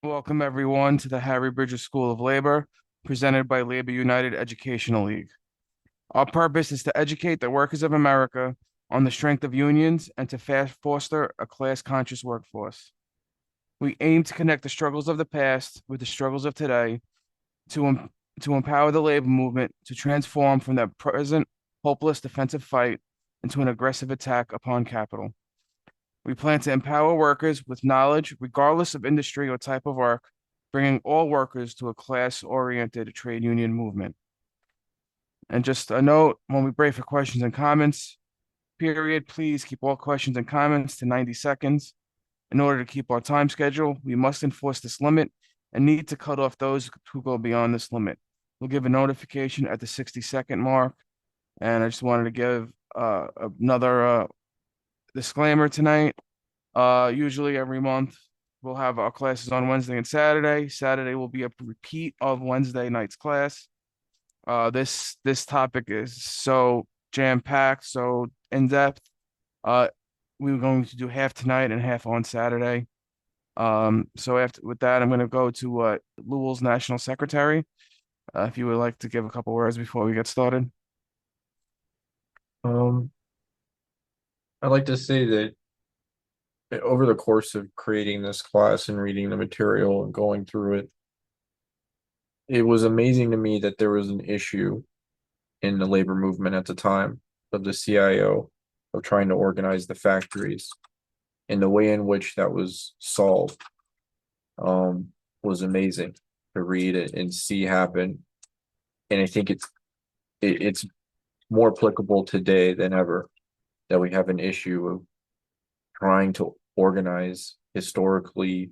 Welcome, everyone, to the Harry Bridges School of Labor, presented by Labor United Educational League. Our purpose is to educate the workers of America on the strength of unions and to foster a class-conscious workforce. We aim to connect the struggles of the past with the struggles of today to empower the labor movement to transform from that present hopeless defensive fight into an aggressive attack upon capital. We plan to empower workers with knowledge, regardless of industry or type of work, bringing all workers to a class-oriented trade union movement. And just a note, when we break for questions and comments, period, please keep all questions and comments to 90 seconds. In order to keep our time schedule, we must enforce this limit and need to cut off those who go beyond this limit. We'll give a notification at the 60-second mark. And I just wanted to give another disclaimer tonight. Usually every month we'll have our classes on Wednesday and Saturday. Saturday will be a repeat of Wednesday night's class. This topic is so jam-packed, so in-depth. We were going to do half tonight and half on Saturday. So with that, I'm going to go to Louisville's National Secretary. If you would like to give a couple words before we get started. Um, I'd like to say that over the course of creating this class and reading the material and going through it, it was amazing to me that there was an issue in the labor movement at the time of the CIO of trying to organize the factories, and the way in which that was solved was amazing to read it and see happen. And I think it's more applicable today than ever that we have an issue of trying to organize historically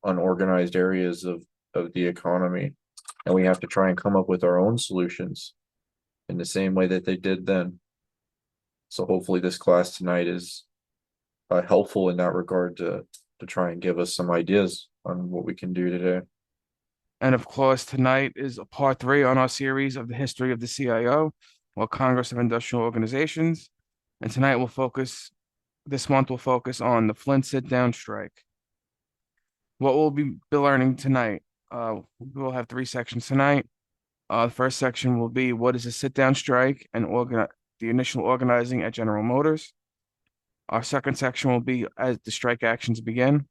unorganized areas of the economy. And we have to try and come up with our own solutions in the same way that they did then. So hopefully this class tonight is helpful in that regard to try and give us some ideas on what we can do today. And of course, tonight is a part 3 on our series of the history of the CIO, or Congress of Industrial Organizations. And this month we'll focus on the Flint Sit-Down Strike. What we'll be learning tonight, we'll have 3 sections tonight. The first section will be what is a sit-down strike and the initial organizing at General Motors. Our second section will be as the strike actions begin.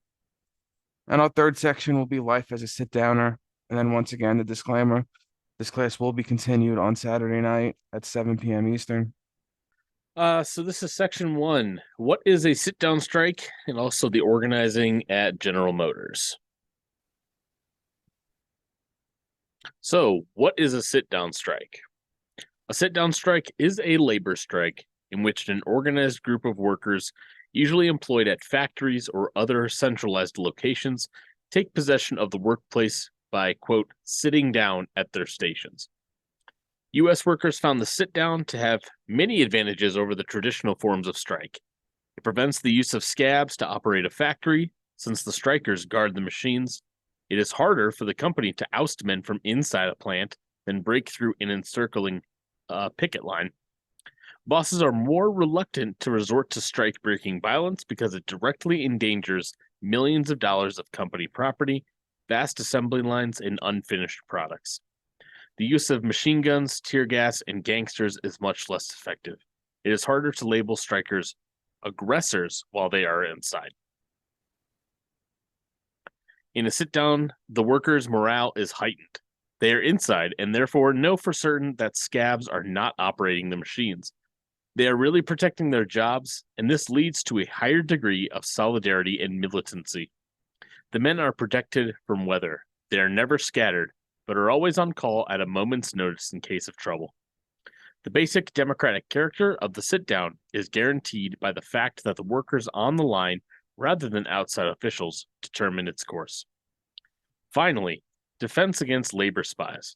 And our third section will be life as a sit-downer. And then once again, the disclaimer, this class will be continued on Saturday night at 7 p.m. Eastern. So this is section 1. What is a sit-down strike, and also the organizing at General Motors? So, what is a sit-down strike? A sit-down strike is a labor strike in which an organized group of workers, usually employed at factories or other centralized locations, take possession of the workplace by, quote, sitting down at their stations. U.S. workers found the sit-down to have many advantages over the traditional forms of strike. It prevents the use of scabs to operate a factory, since the strikers guard the machines. It is harder for the company to oust men from inside a plant than break through an encircling picket line. Bosses are more reluctant to resort to strike-breaking violence because it directly endangers millions of dollars of company property, vast assembly lines, and unfinished products. The use of machine guns, tear gas, and gangsters is much less effective. It is harder to label strikers aggressors while they are inside. In a sit-down, the workers' morale is heightened. They are inside and therefore know for certain that scabs are not operating the machines. They are really protecting their jobs, and this leads to a higher degree of solidarity and militancy. The men are protected from weather. They are never scattered, but are always on call at a moment's notice in case of trouble. The basic democratic character of the sit-down is guaranteed by the fact that the workers on the line, rather than outside officials, determine its course. Finally, defense against labor spies,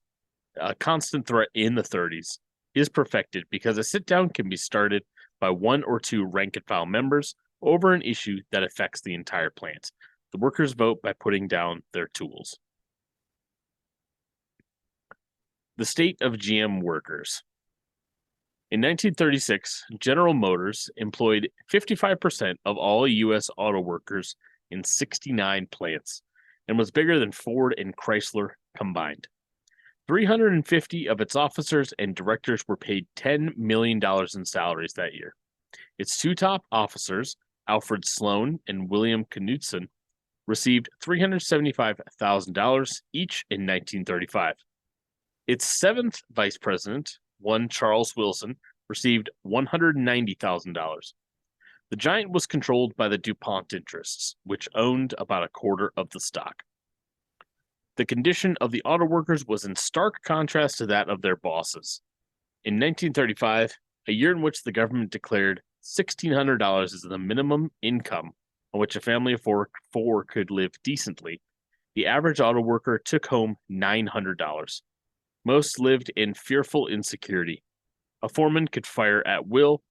a constant threat in the 30s, is perfected because a sit-down can be started by 1 or 2 rank-and-file members over an issue that affects the entire plant. The workers vote by putting down their tools. The state of GM workers. In 1936, General Motors employed 55% of all U.S. auto workers in 69 plants. and was bigger than Ford and Chrysler combined. 350 of its officers and directors were paid $10 million in salaries that year. Its two top officers, Alfred Sloan and William Knudsen, received $375,000 each in 1935. Its seventh vice president, one Charles Wilson, received $190,000. The giant was controlled by the DuPont interests, which owned about a quarter of the stock. The condition of the auto workers was in stark contrast to that of their bosses. In 1935, a year in which the government declared $1,600 as the minimum income on which a family of four could live decently, the average auto worker took home $900. Most lived in fearful insecurity. A foreman could fire at will.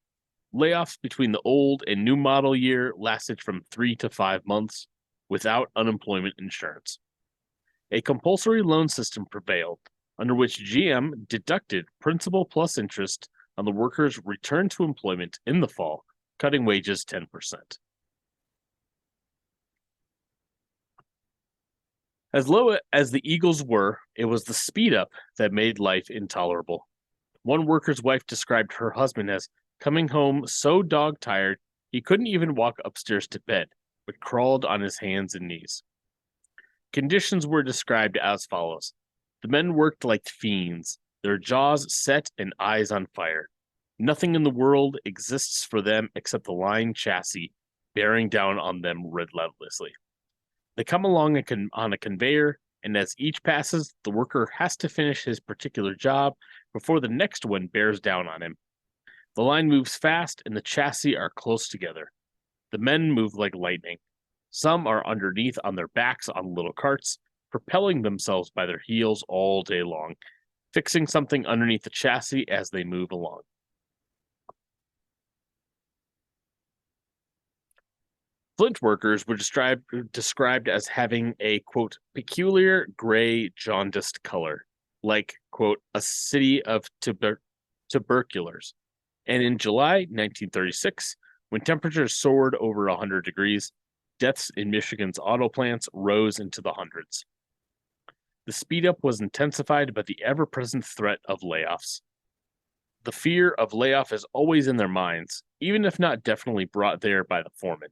Layoffs between the old and new model year lasted from 3 to 5 months without unemployment insurance. A compulsory loan system prevailed, under which GM deducted principal plus interest on the workers' return to employment in the fall, cutting wages 10%. As low as the Eagles were, it was the speed up that made life intolerable. One worker's wife described her husband as coming home so dog-tired he couldn't even walk upstairs to bed, but crawled on his hands and knees. Conditions were described as follows. The men worked like fiends, their jaws set and eyes on fire. Nothing in the world exists for them except the line chassis bearing down on them relentlessly. They come along on a conveyor, and as each passes, the worker has to finish his particular job before the next one bears down on him. The line moves fast, and the chassis are close together. The men move like lightning. Some are underneath on their backs on little carts, propelling themselves by their heels all day long, fixing something underneath the chassis as they move along. Flint workers were described as having a, quote, peculiar gray jaundiced color, like, quote, a city of tuberculars. And in July 1936, when temperatures soared over 100 degrees, deaths in Michigan's auto plants rose into the hundreds. The speed up was intensified by the ever-present threat of layoffs. The fear of layoff is always in their minds, even if not definitely brought there by the foreman.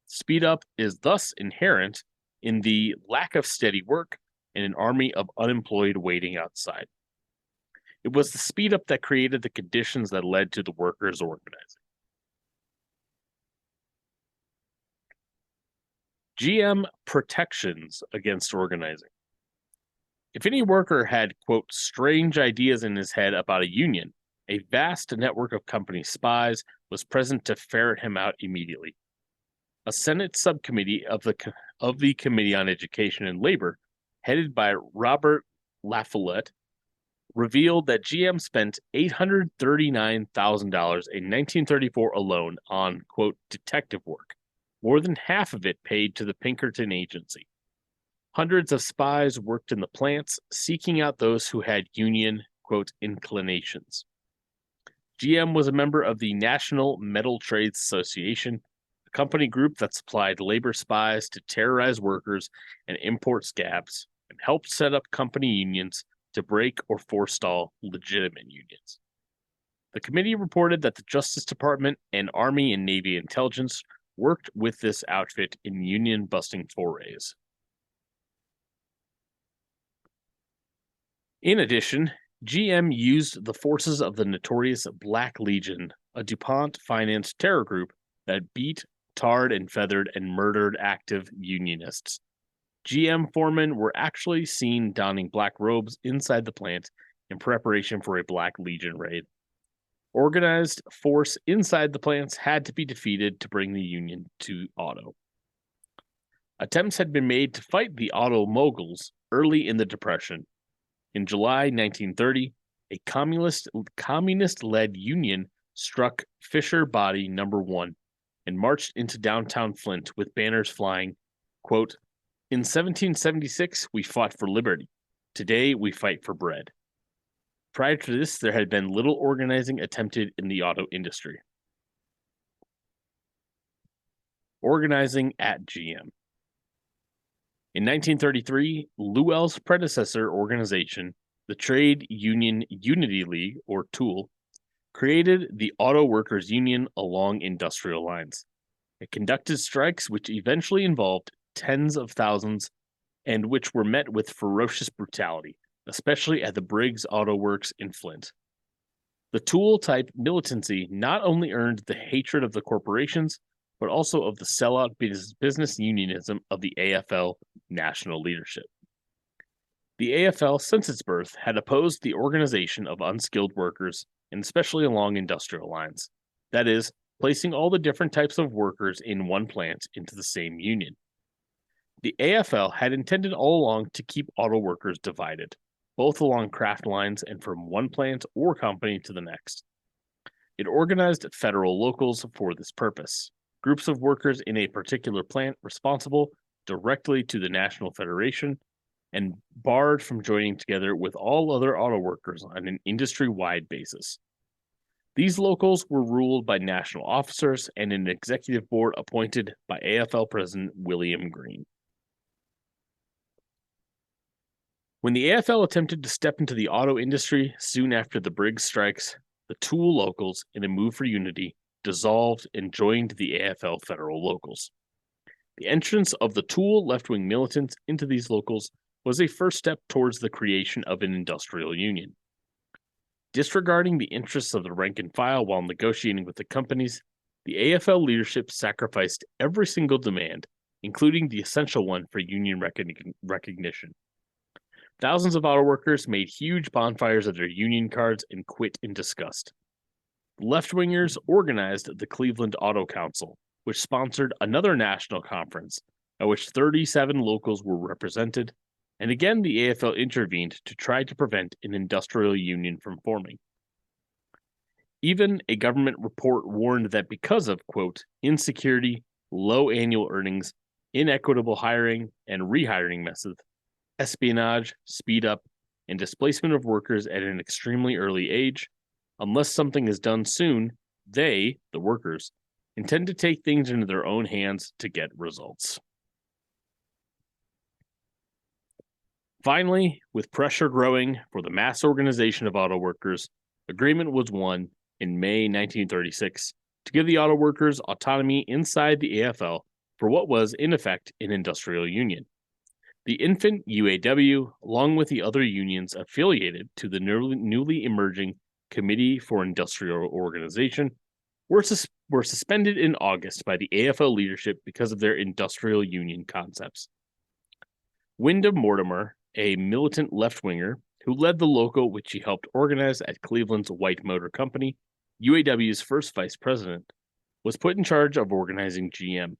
Speed up is thus inherent in the lack of steady work and an army of unemployed waiting outside. It was the speed up that created the conditions that led to the workers organizing. GM protections against organizing. If any worker had, quote, strange ideas in his head about a union, a vast network of company spies was present to ferret him out immediately. A Senate subcommittee of the Committee on Education and Labor, headed by Robert LaFollette, revealed that GM spent $839,000 in 1934 alone on, quote, detective work, more than half of it paid to the Pinkerton Agency. Hundreds of spies worked in the plants, seeking out those who had union, quote, inclinations. GM was a member of the National Metal Trades Association, a company group that supplied labor spies to terrorize workers and import scabs, and helped set up company unions to break or forestall legitimate unions. The committee reported that the Justice Department and Army and Navy intelligence worked with this outfit in union-busting forays. In addition, GM used the forces of the notorious Black Legion, a DuPont-financed terror group that beat, tarred, and feathered and murdered active unionists. GM foremen were actually seen donning black robes inside the plant in preparation for a Black Legion raid. Organized force inside the plants had to be defeated to bring the union to auto. Attempts had been made to fight the auto moguls early in the Depression. In July 1930, a communist-led union struck Fisher Body No. 1 and marched into downtown Flint with banners flying, quote, in 1776, we fought for liberty. Today, we fight for bread. Prior to this, there had been little organizing attempted in the auto industry. Organizing at GM. In 1933, Llewell's predecessor organization, the Trade Union Unity League, or TUL, created the Auto Workers Union along industrial lines. It conducted strikes which eventually involved tens of thousands and which were met with ferocious brutality, especially at the Briggs Auto Works in Flint. The TUL-type militancy not only earned the hatred of the corporations, but also of the sellout business unionism of the AFL national leadership. The AFL, since its birth, had opposed the organization of unskilled workers, and especially along industrial lines. That is, placing all the different types of workers in one plant into the same union. The AFL had intended all along to keep auto workers divided, both along craft lines and from one plant or company to the next. It organized federal locals for this purpose, groups of workers in a particular plant responsible directly to the National Federation and barred from joining together with all other auto workers on an industry-wide basis. These locals were ruled by national officers and an executive board appointed by AFL President William Green. When the AFL attempted to step into the auto industry soon after the Briggs strikes, the TUL locals, in a move for unity, dissolved and joined the AFL federal locals. The entrance of the TUL left-wing militants into these locals was a first step towards the creation of an industrial union. Disregarding the interests of the rank and file while negotiating with the companies, the AFL leadership sacrificed every single demand, including the essential one for union recognition. Thousands of auto workers made huge bonfires of their union cards and quit in disgust. The left-wingers organized the Cleveland Auto Council, which sponsored another national conference, at which 37 locals were represented, and again the AFL intervened to try to prevent an industrial union from forming. Even a government report warned that because of, quote, insecurity, low annual earnings, inequitable hiring and rehiring methods, espionage, speed up, and displacement of workers at an extremely early age, unless something is done soon, they, the workers, intend to take things into their own hands to get results. Finally, with pressure growing for the mass organization of auto workers, agreement was won in May 1936 to give the auto workers autonomy inside the AFL for what was, in effect, an industrial union. The infant UAW, along with the other unions affiliated to the newly emerging Committee for Industrial Organization, were suspended in August by the AFL leadership because of their industrial union concepts. Wyndham Mortimer, a militant left-winger who led the local which he helped organize at Cleveland's White Motor Company, UAW's first vice president, was put in charge of organizing GM.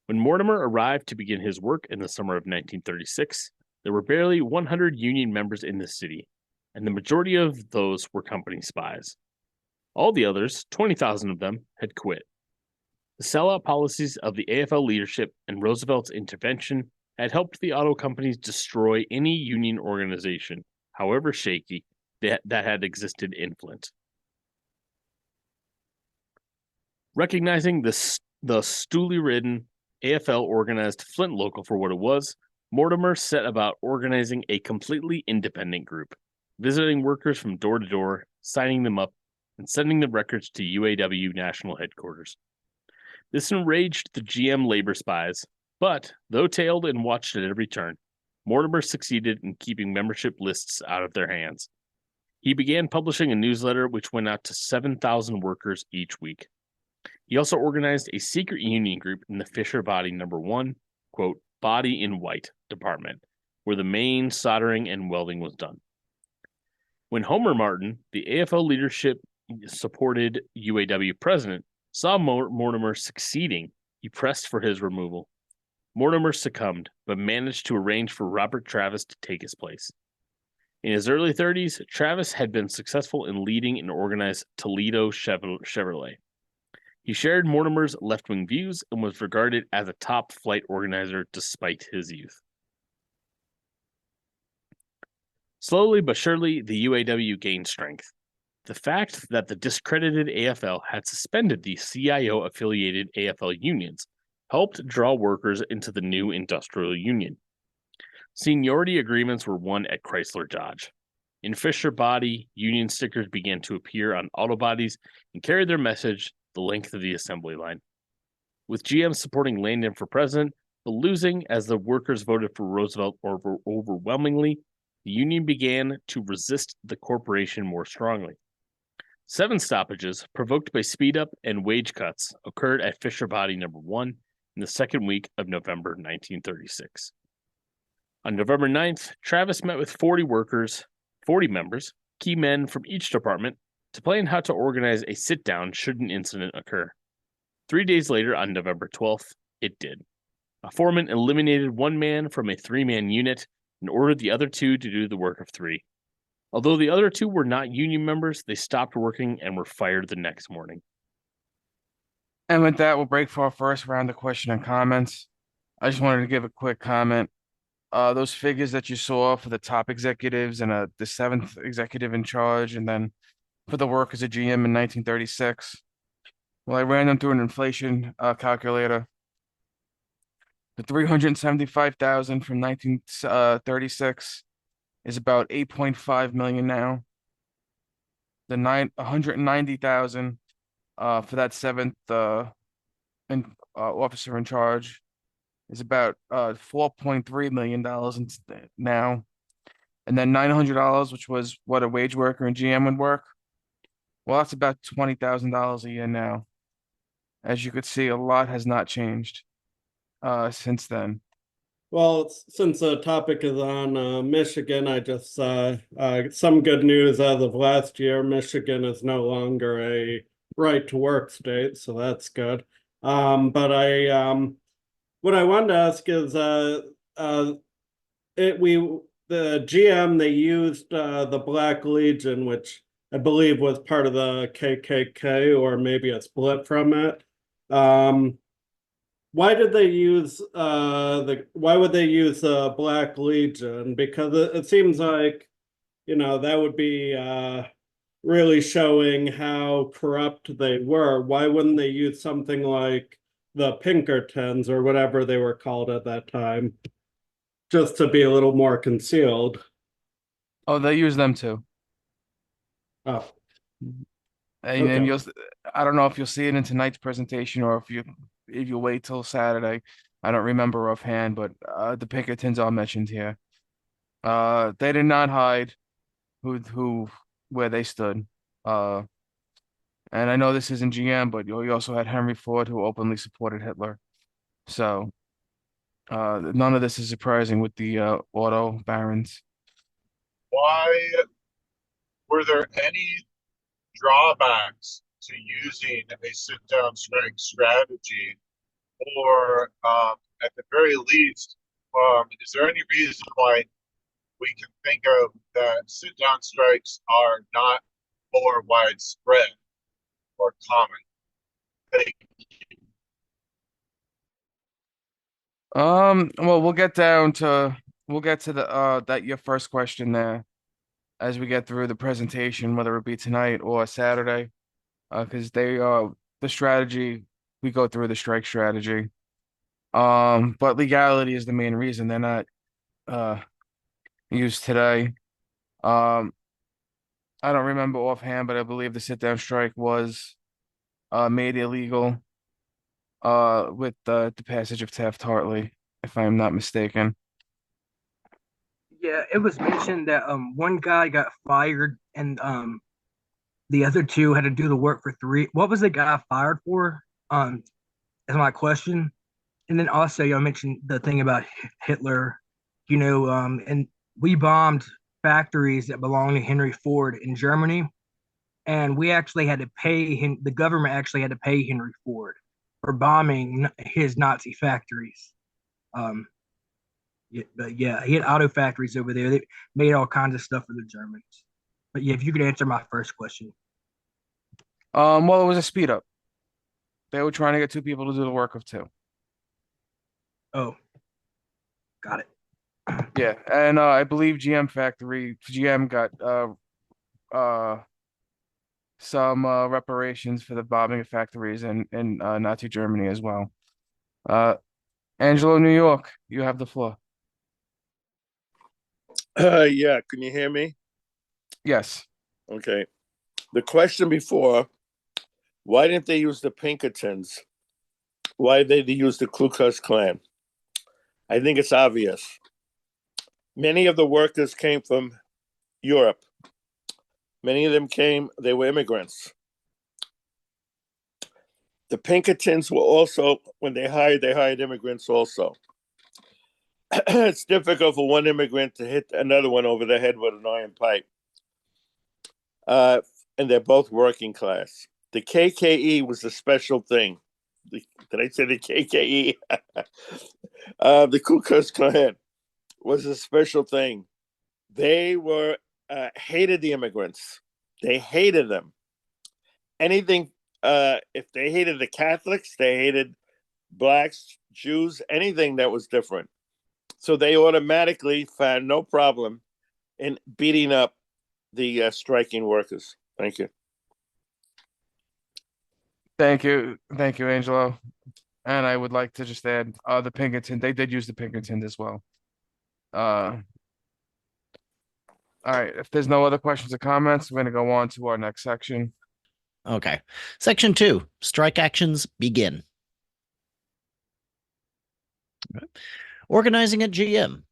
When Mortimer arrived to begin his work in the summer of 1936, there were barely 100 union members in the city, and the majority of those were company spies. All the others, 20,000 of them, had quit. The sellout policies of the AFL leadership and Roosevelt's intervention had helped the auto companies destroy any union organization, however shaky, that had existed in Flint. Recognizing the stoolie-ridden AFL organized Flint local for what it was, Mortimer set about organizing a completely independent group, visiting workers from door to door, signing them up, and sending the records to UAW national headquarters. This enraged the GM labor spies, but, though tailed and watched at every turn, Mortimer succeeded in keeping membership lists out of their hands. He began publishing a newsletter which went out to 7,000 workers each week. He also organized a secret union group in the Fisher Body No. 1, quote, Body in White department, where the main soldering and welding was done. When Homer Martin, the AFL leadership supported UAW president, saw Mortimer succeeding, he pressed for his removal. Mortimer succumbed, but managed to arrange for Robert Travis to take his place. In his early 30s, Travis had been successful in leading and organized Toledo Chevrolet. He shared Mortimer's left-wing views and was regarded as a top flight organizer despite his youth. Slowly but surely, the UAW gained strength. The fact that the discredited AFL had suspended the CIO-affiliated AFL unions helped draw workers into the new industrial union. Seniority agreements were won at Chrysler Dodge. In Fisher Body, union stickers began to appear on auto bodies and carried their message the length of the assembly line. With GM supporting Landon for president, but losing as the workers voted for Roosevelt overwhelmingly, the union began to resist the corporation more strongly. 7 stoppages, provoked by speed up and wage cuts, occurred at Fisher Body number 1 in the second week of November 1936. On November 9th, Travis met with 40 members, key men from each department, to plan how to organize a sit-down should an incident occur. 3 days later, on November 12th, it did. A foreman eliminated 1 man from a 3-man unit and ordered the other 2 to do the work of 3. Although the other 2 were not union members, they stopped working and were fired the next morning. And with that, we'll break for our first round of question and comments. I just wanted to give a quick comment. Those figures that you saw for the top executives and the 7th executive in charge, and then for the workers at GM in 1936. Well, I ran them through an inflation calculator. The 375,000 from 1936 is about 8.5 million now. The 190,000 for that 7th officer in charge is about $4.3 million now. And then $900, which was what a wage worker in GM would work. Well, that's about $20,000 a year now. As you could see, a lot has not changed since then. Well, since the topic is on Michigan, I just saw some good news as of last year. Michigan is no longer a right to work state, so that's good. But what I wanted to ask is the GM, they used the Black Legion, which I believe was part of the KKK or maybe a split from it. Why did they use why would they use the Black Legion? Because it seems like, that would be really showing how corrupt they were. Why wouldn't they use something like the Pinkertons or whatever they were called at that time, just to be a little more concealed? Oh, they use them too. Oh, And okay. you'll, I don't know if you'll see it in tonight's presentation or if you wait till Saturday. I don't remember offhand, but the Pinkertons are mentioned here. They did not hide where they stood. And I know this isn't GM, but you also had Henry Ford, who openly supported Hitler. So none of this is surprising with the auto barons. Why were there any drawbacks to using a sit-down strike strategy, or at the very least, is there any reason why we can think of that sit-down strikes are not more widespread or common? Well, we'll get to the that your first question there as we get through the presentation, whether it be tonight or Saturday, because the strategy, we go through the strike strategy. But legality is the main reason they're not used today. I don't remember offhand, but I believe the sit-down strike was made illegal with the passage of Taft-Hartley, if I'm not mistaken. Yeah, it was mentioned that one guy got fired and the other 2 had to do the work for 3. What was the guy fired for? Is my question. And then also you mentioned the thing about Hitler, and we bombed factories that belonged to Henry Ford in Germany, and we actually had to pay him. The government actually had to pay Henry Ford for bombing his Nazi factories. But yeah, he had auto factories over there. They made all kinds of stuff for the Germans. But yeah, if you could answer my first question. Well, it was a speed up. They were trying to get 2 people to do the work of 2. Oh, got it. Yeah, and I believe GM got some reparations for the bombing of factories in Nazi Germany as well. Angelo, New York, you have the floor. Yeah, can you hear me? Yes. Okay. The question before, why didn't they use the Pinkertons? Why did they use the Ku Klux Klan? I think it's obvious. Many of the workers came from Europe. Many of them they were immigrants. The Pinkertons were also, when they hired immigrants also. It's difficult for one immigrant to hit another one over the head with an iron pipe. And they're both working class. The KKE was a special thing. Did I say the KKE? The Ku Klux Klan was a special thing. They were hated the immigrants. They hated them. Anything, if they hated the Catholics, they hated blacks, Jews, anything that was different. So they automatically found no problem in beating up the striking workers. Thank you. Thank you. Thank you, Angelo. And I would like to just add the Pinkerton. They did use the Pinkerton as well. All right. If there's no other questions or comments, we're going to go on to our next section. Okay. Section 2, strike actions begin. Organizing at GM.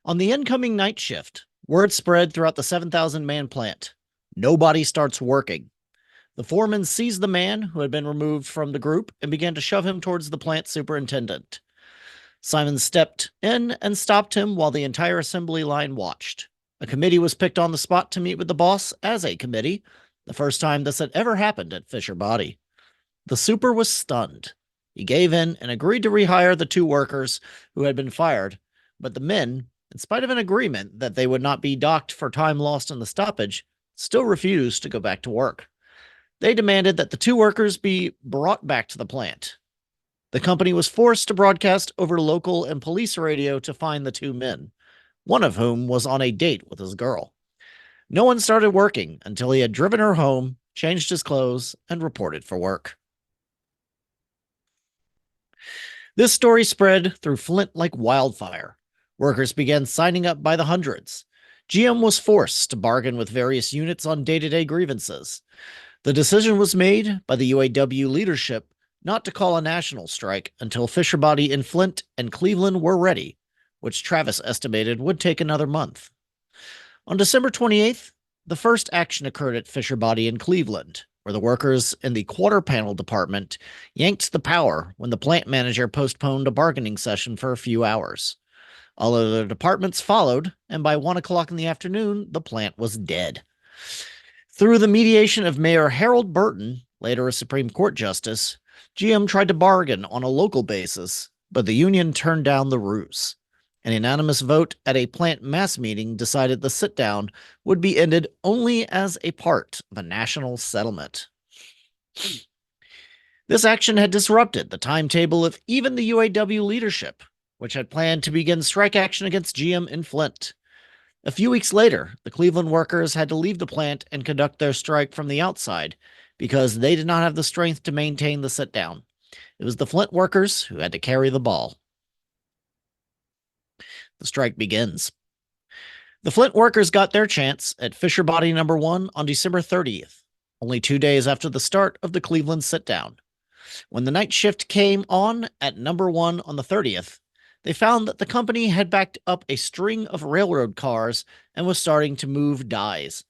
On the incoming night shift, word spread throughout the 7,000-man plant. Nobody starts working. The foreman seized the man who had been removed from the group and began to shove him towards the plant superintendent. Simon stepped in and stopped him while the entire assembly line watched. A committee was picked on the spot to meet with the boss as a committee, the first time this had ever happened at Fisher Body. The super was stunned. He gave in and agreed to rehire the 2 workers who had been fired, but the men, in spite of an agreement that they would not be docked for time lost in the stoppage, still refused to go back to work. They demanded that the 2 workers be brought back to the plant. The company was forced to broadcast over local and police radio to find the 2 men, one of whom was on a date with his girl. No one started working until he had driven her home, changed his clothes, and reported for work. This story spread through Flint like wildfire. Workers began signing up by the hundreds. GM was forced to bargain with various units on day-to-day grievances. The decision was made by the UAW leadership not to call a national strike until Fisher Body in Flint and Cleveland were ready, which Travis estimated would take another month. On December 28th, the first action occurred at Fisher Body in Cleveland, where the workers in the quarter panel department yanked the power when the plant manager postponed a bargaining session for a few hours. All other departments followed, and by 1 o'clock in the afternoon, the plant was dead. Through the mediation of Mayor Harold Burton, later a Supreme Court justice, GM tried to bargain on a local basis, but the union turned down the ruse. An unanimous vote at a plant mass meeting decided the sit-down would be ended only as a part of a national settlement. This action had disrupted the timetable of even the UAW leadership, which had planned to begin strike action against GM in Flint. A few weeks later, the Cleveland workers had to leave the plant and conduct their strike from the outside because they did not have the strength to maintain the sit-down. It was the Flint workers who had to carry the ball. The strike begins. The Flint workers got their chance at Fisher Body No. 1 on December 30th, only 2 days after the start of the Cleveland sit-down. When the night shift came on at No. 1 on the 30th, they found that the company had backed up a string of railroad cars and was starting to move dies.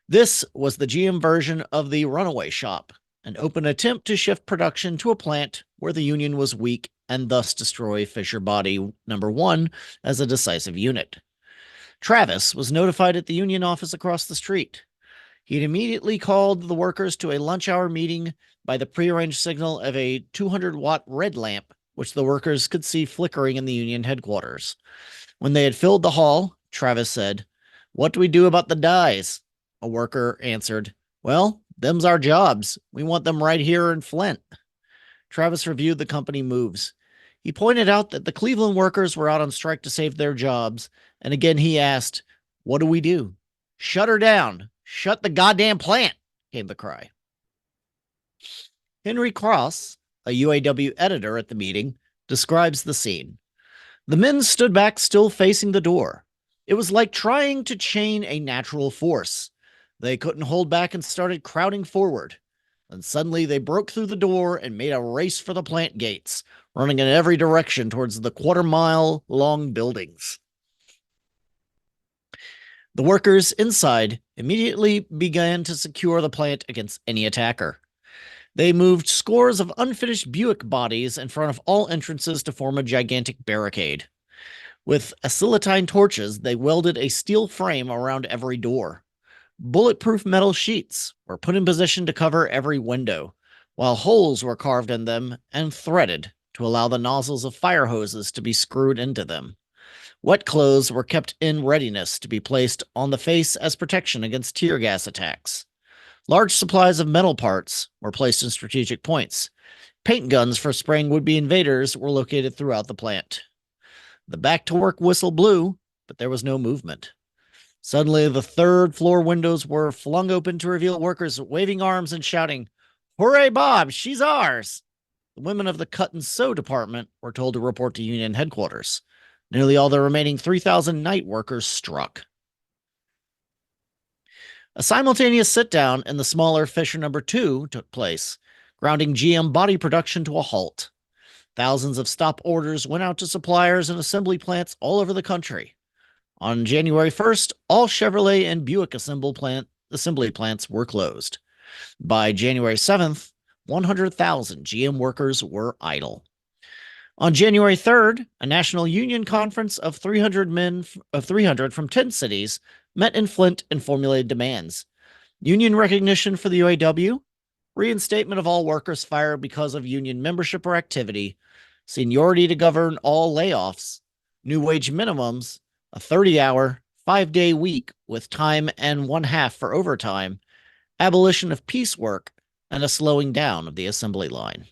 This was the GM version of the runaway shop, an open attempt to shift production to a plant where the union was weak and thus destroy Fisher Body No. 1 as a decisive unit. Travis was notified at the union office across the street. He'd immediately called the workers to a lunch hour meeting by the prearranged signal of a 200-watt red lamp, which the workers could see flickering in the union headquarters. When they had filled the hall, Travis said, "What do we do about the dies?" A worker answered, "Well, them's our jobs. We want them right here in Flint." Travis reviewed the company moves. He pointed out that the Cleveland workers were out on strike to save their jobs, and again he asked, "What do we do?" "Shut her down. Shut the goddamn plant," came the cry. Henry Cross, a UAW editor at the meeting, describes the scene. The men stood back, still facing the door. It was like trying to chain a natural force. They couldn't hold back and started crowding forward. And suddenly they broke through the door and made a race for the plant gates, running in every direction towards the quarter-mile-long buildings. The workers inside immediately began to secure the plant against any attacker. They moved scores of unfinished Buick bodies in front of all entrances to form a gigantic barricade. With acetylene torches, they welded a steel frame around every door. Bulletproof metal sheets were put in position to cover every window, while holes were carved in them and threaded to allow the nozzles of fire hoses to be screwed into them. Wet clothes were kept in readiness to be placed on the face as protection against tear gas attacks. Large supplies of metal parts were placed in strategic points. Paint guns for spraying would-be invaders were located throughout the plant. The back-to-work whistle blew, but there was no movement. Suddenly, the third-floor windows were flung open to reveal workers waving arms and shouting, "Hooray, Bob, she's ours!" The women of the cut and sew department were told to report to union headquarters. Nearly all the remaining 3,000 night workers struck. A simultaneous sit-down in the smaller Fisher No. 2 took place, grounding GM body production to a halt. Thousands of stop orders went out to suppliers and assembly plants all over the country. On January 1st, all Chevrolet and Buick assembly plants were closed. By January 7th, 100,000 GM workers were idle. On January 3rd, a national union conference of 300 from 10 cities met in Flint and formulated demands. Union recognition for the UAW, reinstatement of all workers fired because of union membership or activity, seniority to govern all layoffs, new wage minimums, a 30-hour, 5-day week with time and 1/2 for overtime, abolition of piecework, and a slowing down of the assembly line.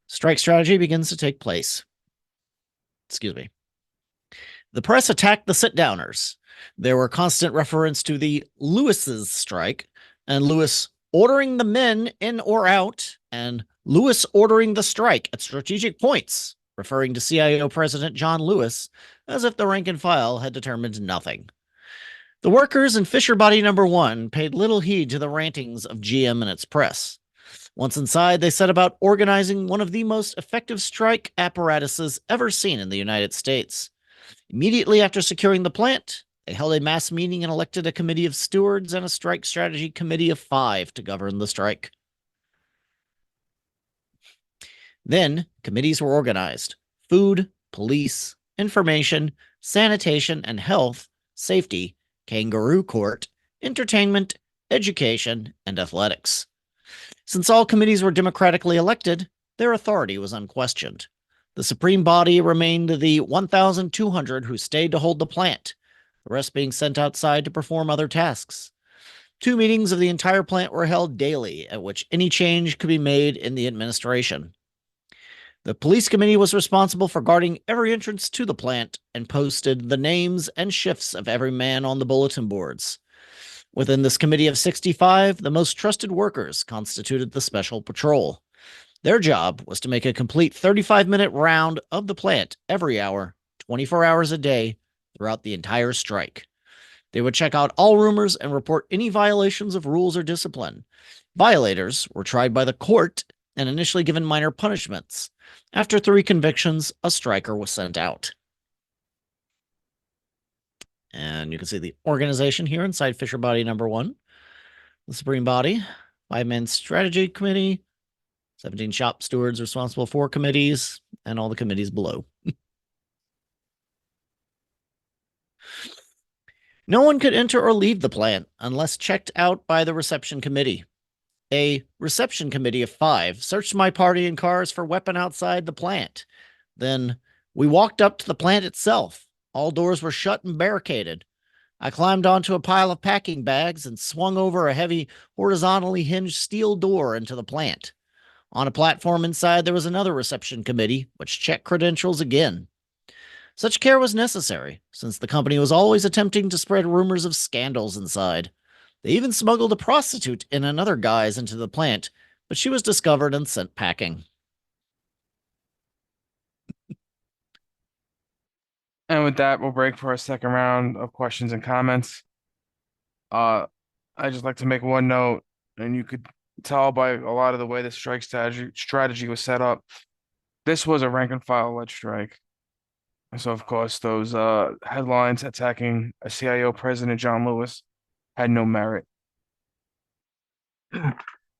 Strike strategy begins to take place. The press attacked the sit-downers. There were constant reference to the Lewis's strike, and Lewis ordering the men in or out, and Lewis ordering the strike at strategic points, referring to CIO President John Lewis, as if the rank and file had determined nothing. The workers in Fisher Body No. 1 paid little heed to the rantings of GM and its press. Once inside, they set about organizing one of the most effective strike apparatuses ever seen in the United States. Immediately after securing the plant, they held a mass meeting and elected a committee of stewards and a strike strategy committee of 5 to govern the strike. Then, committees were organized: food, police, information, sanitation and health, safety, kangaroo court, entertainment, education, and athletics. Since all committees were democratically elected, their authority was unquestioned. The supreme body remained the 1,200 who stayed to hold the plant, the rest being sent outside to perform other tasks. 2 meetings of the entire plant were held daily, at which any change could be made in the administration. The police committee was responsible for guarding every entrance to the plant and posted the names and shifts of every man on the bulletin boards. Within this committee of 65, the most trusted workers constituted the special patrol. Their job was to make a complete 35-minute round of the plant every hour, 24 hours a day, throughout the entire strike. They would check out all rumors and report any violations of rules or discipline. Violators were tried by the court and initially given minor punishments. After 3 convictions, a striker was sent out. And you can see the organization here inside Fisher Body No. 1. The Supreme Body, 5-man strategy committee, 17 shop stewards responsible for committees, and all the committees below. No one could enter or leave the plant unless checked out by the reception committee. A reception committee of 5 searched my party and cars for weapon outside the plant. Then we walked up to the plant itself. All doors were shut and barricaded. I climbed onto a pile of packing bags and swung over a heavy, horizontally hinged steel door into the plant. On a platform inside, there was another reception committee, which checked credentials again. Such care was necessary, since the company was always attempting to spread rumors of scandals inside. They even smuggled a prostitute in another guise into the plant, but she was discovered and sent packing. And with that, we'll break for our second round of questions and comments. I just like to make one note, and you could tell by a lot of the way the strike strategy was set up. This was a rank and file led strike. And so of course those headlines attacking a CIO president John Lewis had no merit.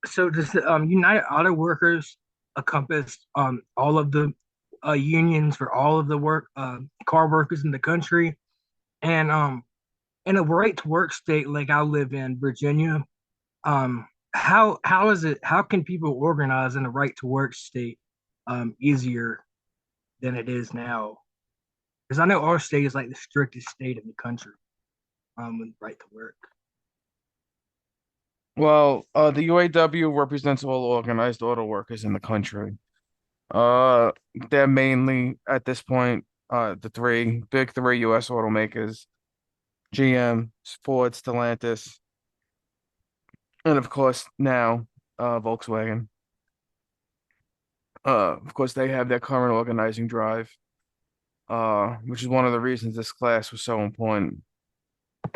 So does the United Auto Workers encompass all of the unions for all of the car workers in the country? And in a right to work state like I live in Virginia, how is it? How can people organize in a right to work state easier than it is now? Because I know our state is like the strictest state in the country with right to work. Well, the UAW represents all organized auto workers in the country. They're mainly at this point the big three U.S. automakers: GM, Ford, Stellantis, and of course now Volkswagen. Of course, they have their current organizing drive, which is one of the reasons this class was so important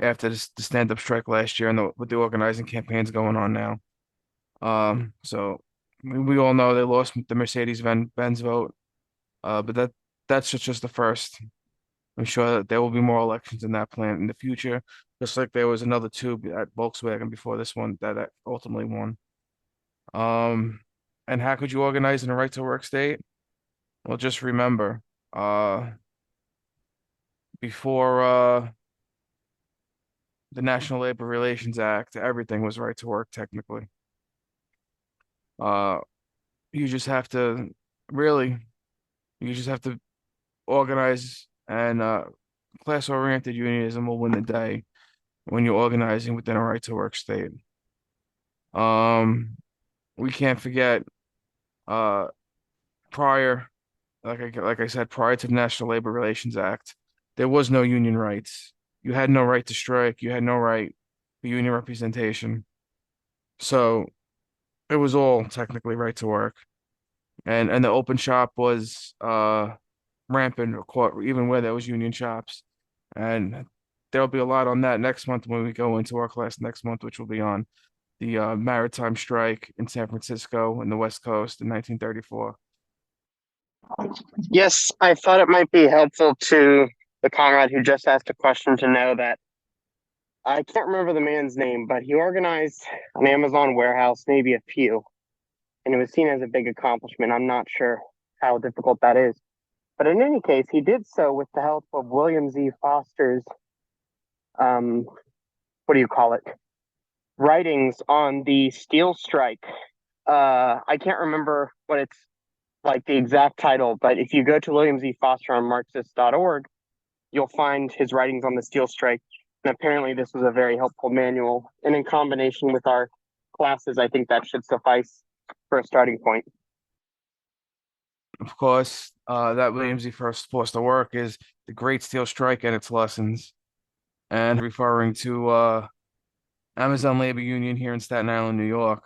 after the stand-up strike last year and with the organizing campaigns going on now. So we all know they lost the Mercedes-Benz vote, but that's just the first. I'm sure that there will be more elections in that plant in the future, just like there was another two at Volkswagen before this one that ultimately won. And how could you organize in a right to work state? Well, just remember, before the National Labor Relations Act, everything was right to work technically. Uh, you just have to really, you just have to organize, and class-oriented unionism will win the day when you're organizing within a right to work state. We can't forget uh prior, like I said, prior to the National Labor Relations Act, there was no union rights. You had no right to strike. You had no right for union representation. So it was all technically right to work. And the open shop was rampant, even where there was union shops. And there'll be a lot on that next month when we go into our class next month, which will be on the maritime strike in San Francisco and the West Coast in 1934. Yes, I thought it might be helpful to the comrade who just asked a question to know that I can't remember the man's name, but he organized an Amazon warehouse, maybe a few, and it was seen as a big accomplishment. I'm not sure how difficult that is. But in any case, he did so with the help of William Z. Foster's, what do you call it? Writings on the steel strike. I can't remember what it's like the exact title, but if you go to William Z. Foster on Marxist.org, you'll find his writings on the steel strike. And apparently this was a very helpful manual. And in combination with our classes, I think that should suffice for a starting point. Of course, that William Z. Foster work is The Great Steel Strike and Its Lessons, and referring to Amazon Labor Union here in Staten Island, New York,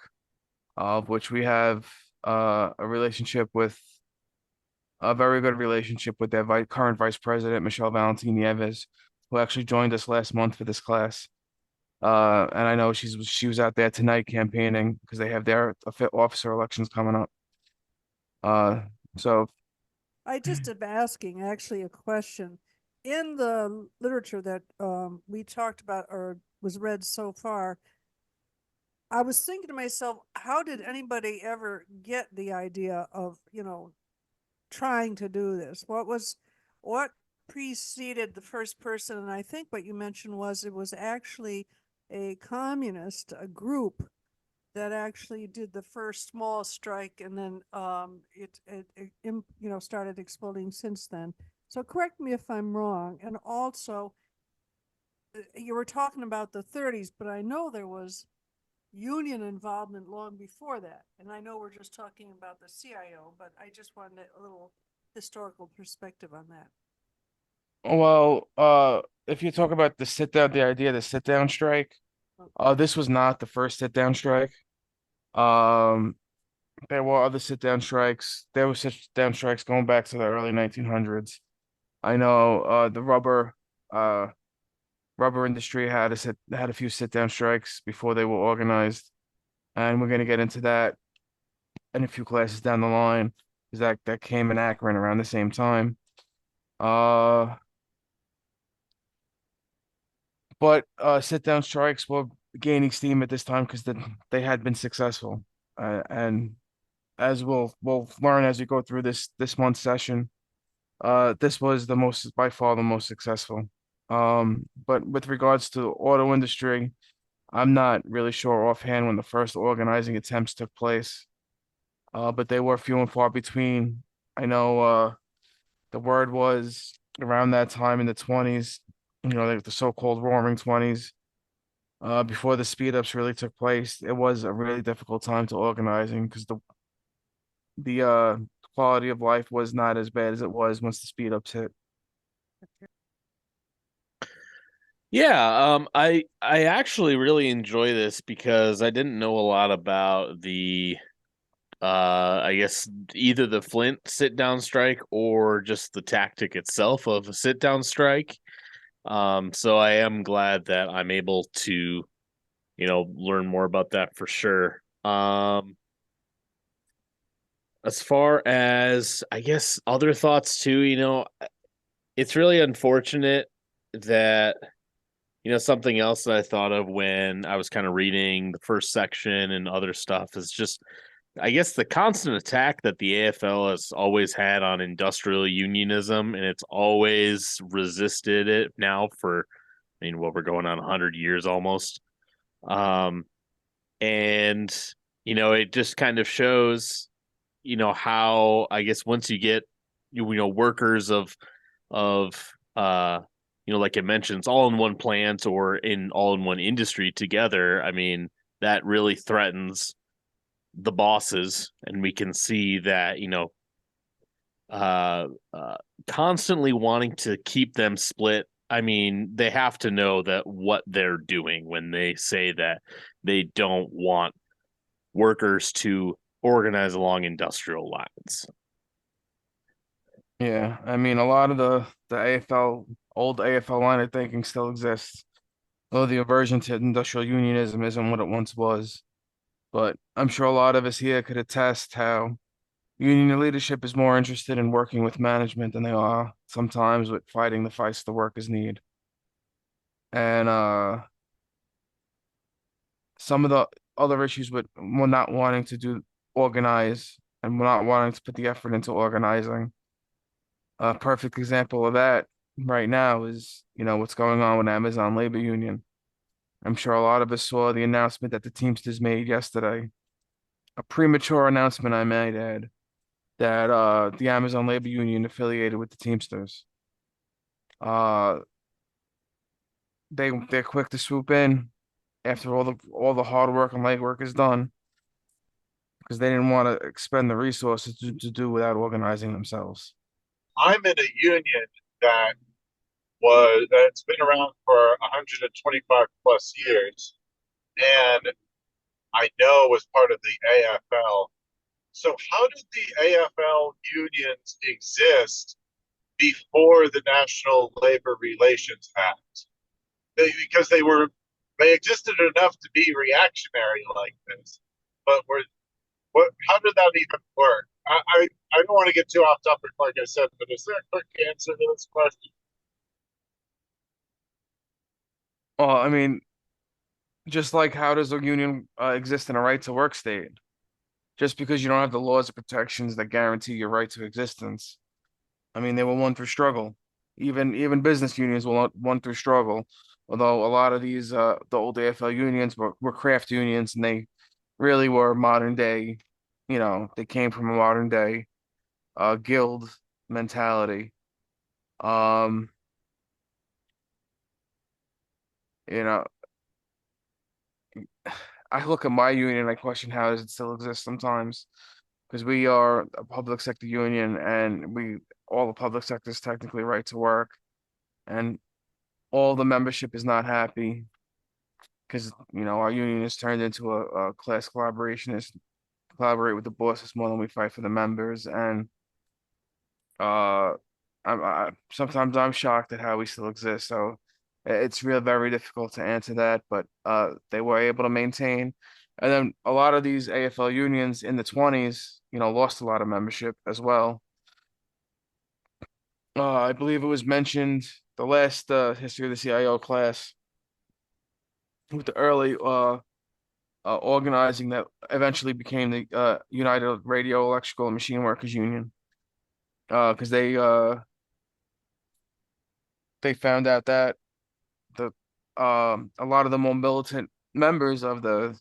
of which we have a very good relationship with their current vice president, Michelle Valentin Nieves, who actually joined us last month for this class. And I know she was out there tonight campaigning because they have their officer elections coming up. So I just am asking actually a question. In the literature that we talked about or was read so far, I was thinking to myself, how did anybody ever get the idea of, trying to do this? What preceded the first person? And I think what you mentioned was it was actually a communist, a group that actually did the first small strike, and then it started exploding since then. So correct me if I'm wrong. And also, you were talking about the 30s, but I know there was union involvement long before that. And I know we're just talking about the CIO, but I just wanted a little historical perspective on that. well, if you talk about the idea of the sit-down strike, This was not the first sit-down strike. Um, there were other sit-down strikes. There were sit-down strikes going back to the early 1900s. I know uh rubber industry had a few sit-down strikes before they were organized, and we're gonna get into that in a few classes down the line because that came in Akron around the same time. Uh, but sit-down strikes were gaining steam at this time because they had been successful, and as we'll learn as we go through this month's session, this was the most by far the most successful. But with regards to the auto industry, I'm not really sure offhand when the first organizing attempts took place, but they were few and far between. I know the word was around that time in the 20s, like the so-called Roaring 20s, before the speed ups really took place. It was a really difficult time to organizing because the quality of life was not as bad as it was once the speed ups hit. Yeah, I actually really enjoy this because I didn't know a lot about the I guess either the Flint sit-down strike or just the tactic itself of a sit-down strike. So I am glad that I'm able to, learn more about that for sure. As far as I guess other thoughts too, it's really unfortunate that something else that I thought of when I was kind of reading the first section and other stuff is just, I guess, the constant attack that the AFL has always had on industrial unionism, and it's always resisted it now for, what we're going on 100 years almost. And, it just kind of shows, how, I guess, once you get, workers of, like it mentions, all in one plant or in all in one industry together, that really threatens the bosses, and we can see that, uh, uh, constantly wanting to keep them split. They have to know that what they're doing when they say that they don't want workers to organize along industrial lines. Yeah, a lot of the AFL old AFL line of thinking still exists, though the aversion to industrial unionism isn't what it once was. But I'm sure a lot of us here could attest how union leadership is more interested in working with management than they are sometimes with fighting the fights the workers need. And some of the other issues with not wanting to do organize and not wanting to put the effort into organizing. A perfect example of that right now is, what's going on with Amazon Labor Union. I'm sure a lot of us saw the announcement that the Teamsters made yesterday. A premature announcement, I might add, that the Amazon Labor Union affiliated with the Teamsters. Uh, they're quick to swoop in after all the hard work and legwork is done because they didn't want to expend the resources to do without organizing themselves. I'm in a union that's been around for 125 plus years, and I know was part of the AFL. So how did the AFL unions exist before the National Labor Relations Act? Because they existed enough to be reactionary like this, but how did that even work? I don't want to get too off topic, like I said, but is there a quick answer to this question? Well, just like how does a union exist in a right to work state? Just because you don't have the laws or protections that guarantee your right to existence. They were won through struggle. Even business unions were won through struggle. Although a lot of these the old AFL unions were craft unions and they really were modern day, they came from a modern day guild mentality. Um, you know, I look at my union and I question how does it still exist sometimes because we are a public sector union and all the public sector is technically right to work and all the membership is not happy. because our union has turned into a class collaborationist, collaborate with the bosses more than we fight for the members, and uh, sometimes I'm shocked at how we still exist. So it's real very difficult to answer that, but they were able to maintain. And then a lot of these AFL unions in the 20s, lost a lot of membership as well. I believe it was mentioned the last history of the CIO class with the early organizing that eventually became the United Radio Electrical and Machine Workers Union, because they found out that the a lot of the more militant members of the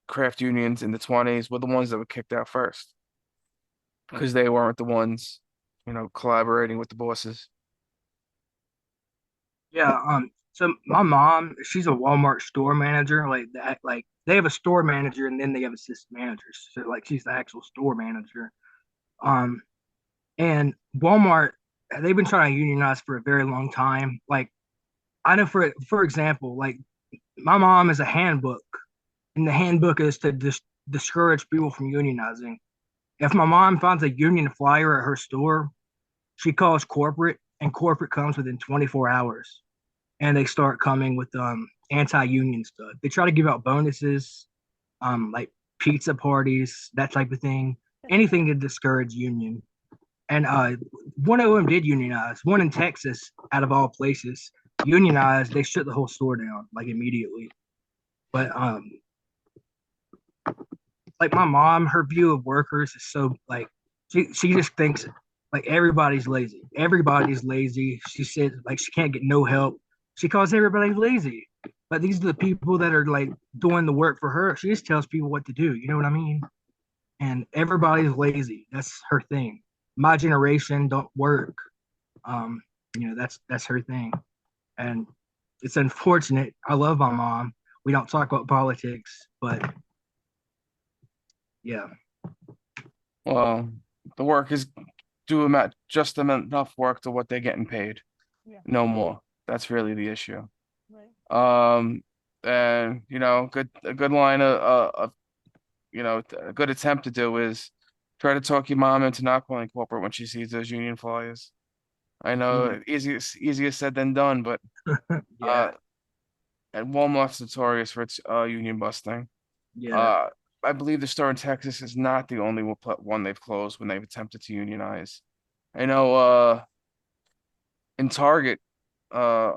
craft unions in the 20s were the ones that were kicked out first because they weren't the ones collaborating with the bosses. Yeah. So my mom, she's a Walmart store manager. Like that, like they have a store manager and then they have assistant managers. So like she's the actual store manager. Um, and Walmart, they've been trying to unionize for a very long time. Like I know for example, like my mom has a handbook, and the handbook is to discourage people from unionizing. If my mom finds a union flyer at her store, she calls corporate, and corporate comes within 24 hours, and they start coming with anti-union stuff. They try to give out bonuses, like pizza parties, that type of thing, anything to discourage union. And one of them did unionize. One in Texas, out of all places, unionized. They shut the whole store down like immediately. But like my mom, her view of workers is so like she just thinks like everybody's lazy. Everybody's lazy. She said like she can't get no help. She calls everybody lazy. But these are the people that are like doing the work for her. She just tells people what to do. You know what I mean? And everybody's lazy. That's her thing. My generation don't work. Um, that's her thing. And it's unfortunate. I love my mom. We don't talk about politics, but yeah. Well, the workers do just enough work to what they're getting paid, Yeah. no more. That's really the issue. Right. And a good line of a good attempt to do is try to talk your mom into not calling corporate when she sees those union flyers. I know easier said than done, but Yeah. and Walmart's notorious for its union busting. Yeah. I believe the store in Texas is not the only one they've closed when they've attempted to unionize. I know in Target, uh,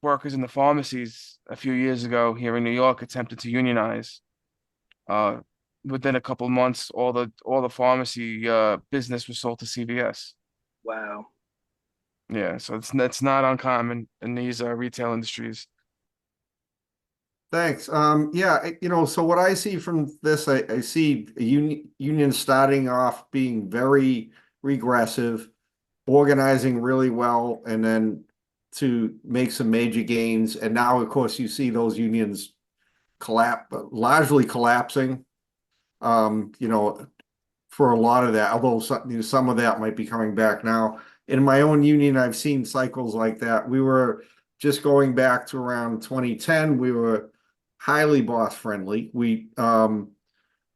workers in the pharmacies a few years ago here in New York attempted to unionize. Uh, Within a couple of months, all the pharmacy business was sold to CVS. Wow. Yeah, so it's not uncommon in these retail industries. Thanks. Yeah, so what I see from this, I see a union starting off being very regressive, organizing really well, and then to make some major gains. And now, of course, you see those unions largely collapsing. For a lot of that, although some of that might be coming back now. In my own union, I've seen cycles like that. We were just going back to around 2010, we were highly boss friendly.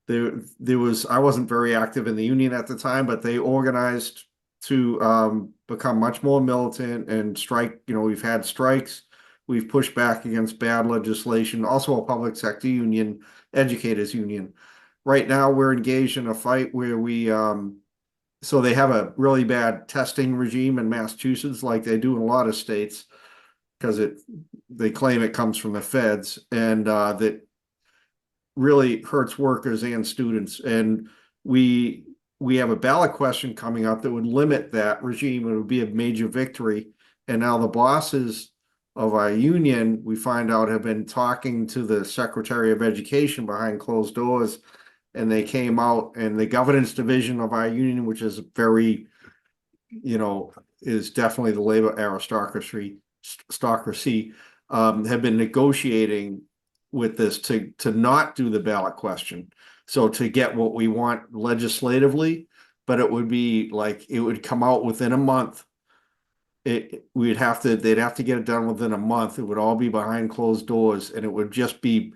There was, I wasn't very active in the union at the time, but they organized to become much more militant and strike. We've had strikes. We've pushed back against bad legislation, also a public sector union, educators union. Right now, we're engaged in a fight where so they have a really bad testing regime in Massachusetts, like they do in a lot of states, because they claim it comes from the feds, and that really hurts workers and students. And we have a ballot question coming up that would limit that regime. It would be a major victory. And now the bosses of our union, we find out, have been talking to the Secretary of Education behind closed doors, and they came out, and the governance division of our union, which is very, is definitely the labor aristocracy, have been negotiating with this to not do the ballot question. So to get what we want legislatively, but it would be like, it would come out within a month they'd have to get it done within a month. It would all be behind closed doors, and it would just be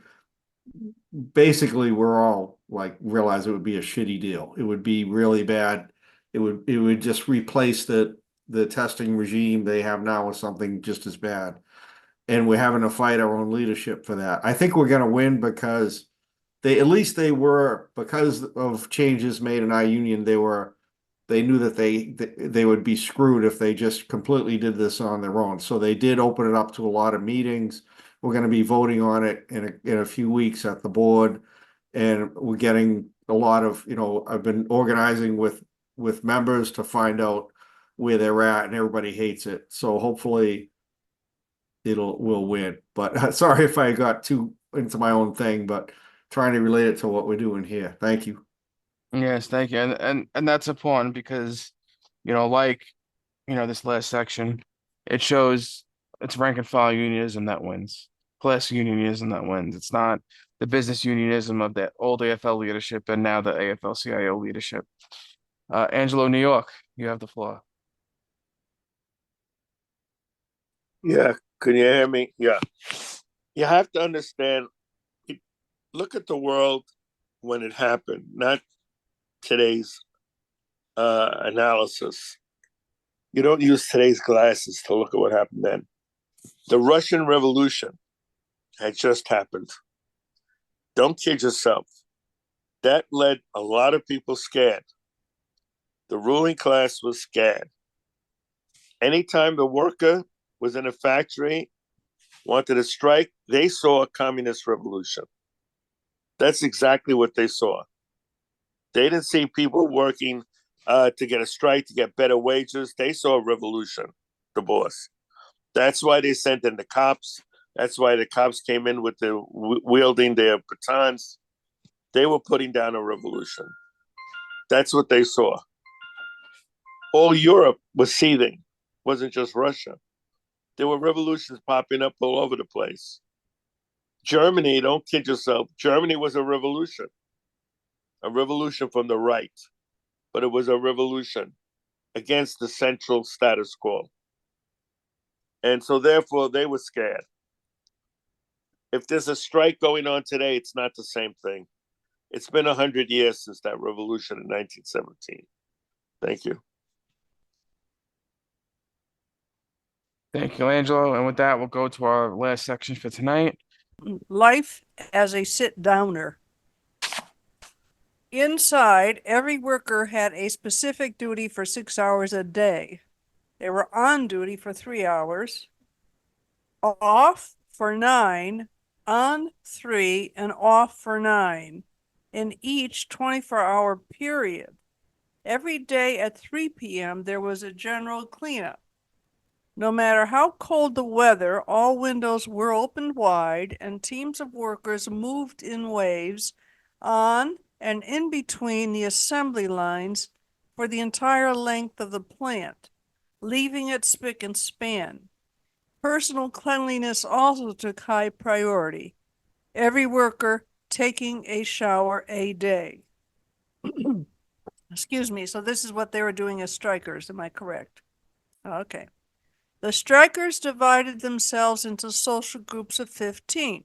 basically we're all like realize it would be a shitty deal. It would be really bad. It would just replace the testing regime they have now with something just as bad. And we're having to fight our own leadership for that. I think we're gonna win because they were, because of changes made in our union, they knew that they would be screwed if they just completely did this on their own. So they did open it up to a lot of meetings. We're going to be voting on it in a few weeks at the board, and we're getting a lot of, I've been organizing with members to find out where they're at, and everybody hates it. So hopefully we'll win. But sorry if I got too into my own thing, but trying to relate it to what we're doing here. Thank you. Yes, thank you. And that's important because, this last section, it shows it's rank and file unionism that wins. Class unionism that wins. It's not the business unionism of the old AFL leadership and now the AFL-CIO leadership. Angelo, New York, you have the floor. Yeah, can you hear me? Yeah. You have to understand, look at the world when it happened, not today's analysis. You don't use today's glasses to look at what happened then. The Russian Revolution had just happened. Don't kid yourself. That led a lot of people scared. The ruling class was scared. Anytime the worker was in a factory, wanted to strike, they saw a communist revolution. That's exactly what they saw. They didn't see people working to get a strike, to get better wages. They saw a revolution, the boss. That's why they sent in the cops. That's why the cops came in with the wielding their batons. They were putting down a revolution. That's what they saw. All Europe was seething. It wasn't just Russia. There were revolutions popping up all over the place. Germany, don't kid yourself, Germany was a revolution from the right, but it was a revolution against the central status quo. And so therefore they were scared. If there's a strike going on today, it's not the same thing. It's been 100 years since that revolution in 1917. Thank you. Thank you, Angelo. And with that, we'll go to our last section for tonight. Life as a sit-downer. Inside, every worker had a specific duty for 6 hours a day. They were on duty for 3 hours, off for 9, on 3, and off for 9 in each 24-hour period. Every day at 3 p.m., there was a general cleanup. No matter how cold the weather, all windows were opened wide, and teams of workers moved in waves on and in between the assembly lines for the entire length of the plant, leaving it spick and span. Personal cleanliness also took high priority. Every worker taking a shower a day. Excuse me. So this is what they were doing as strikers. Am I correct? Okay. The strikers divided themselves into social groups of 15,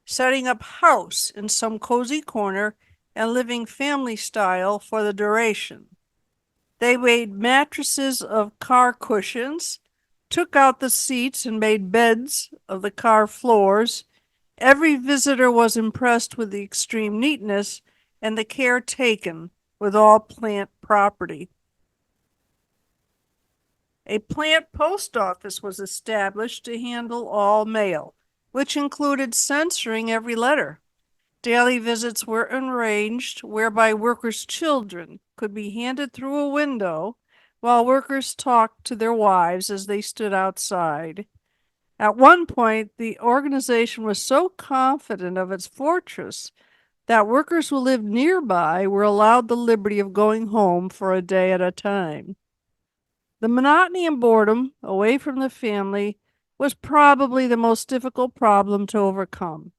setting up house in some cozy corner and living family style for the duration. They made mattresses of car cushions, took out the seats and made beds of the car floors. Every visitor was impressed with the extreme neatness and the care taken with all plant property. A plant post office was established to handle all mail, which included censoring every letter. Daily visits were arranged whereby workers' children could be handed through a window while workers talked to their wives as they stood outside. At one point, the organization was so confident of its fortress that workers who lived nearby were allowed the liberty of going home for a day at a time. The monotony and boredom away from the family was probably the most difficult problem to overcome.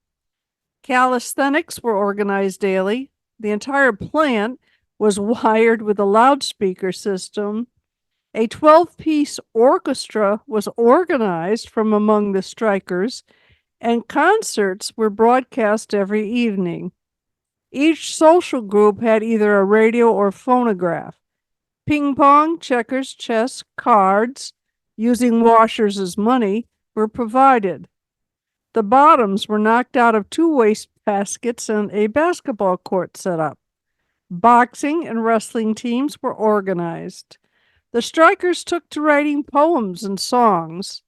Calisthenics were organized daily. The entire plant was wired with a loudspeaker system. A 12-piece orchestra was organized from among the strikers, and concerts were broadcast every evening. Each social group had either a radio or phonograph. Ping pong, checkers, chess, cards, using washers as money, were provided. The bottoms were knocked out of 2 waste baskets and a basketball court set up. Boxing and wrestling teams were organized. The strikers took to writing poems and songs,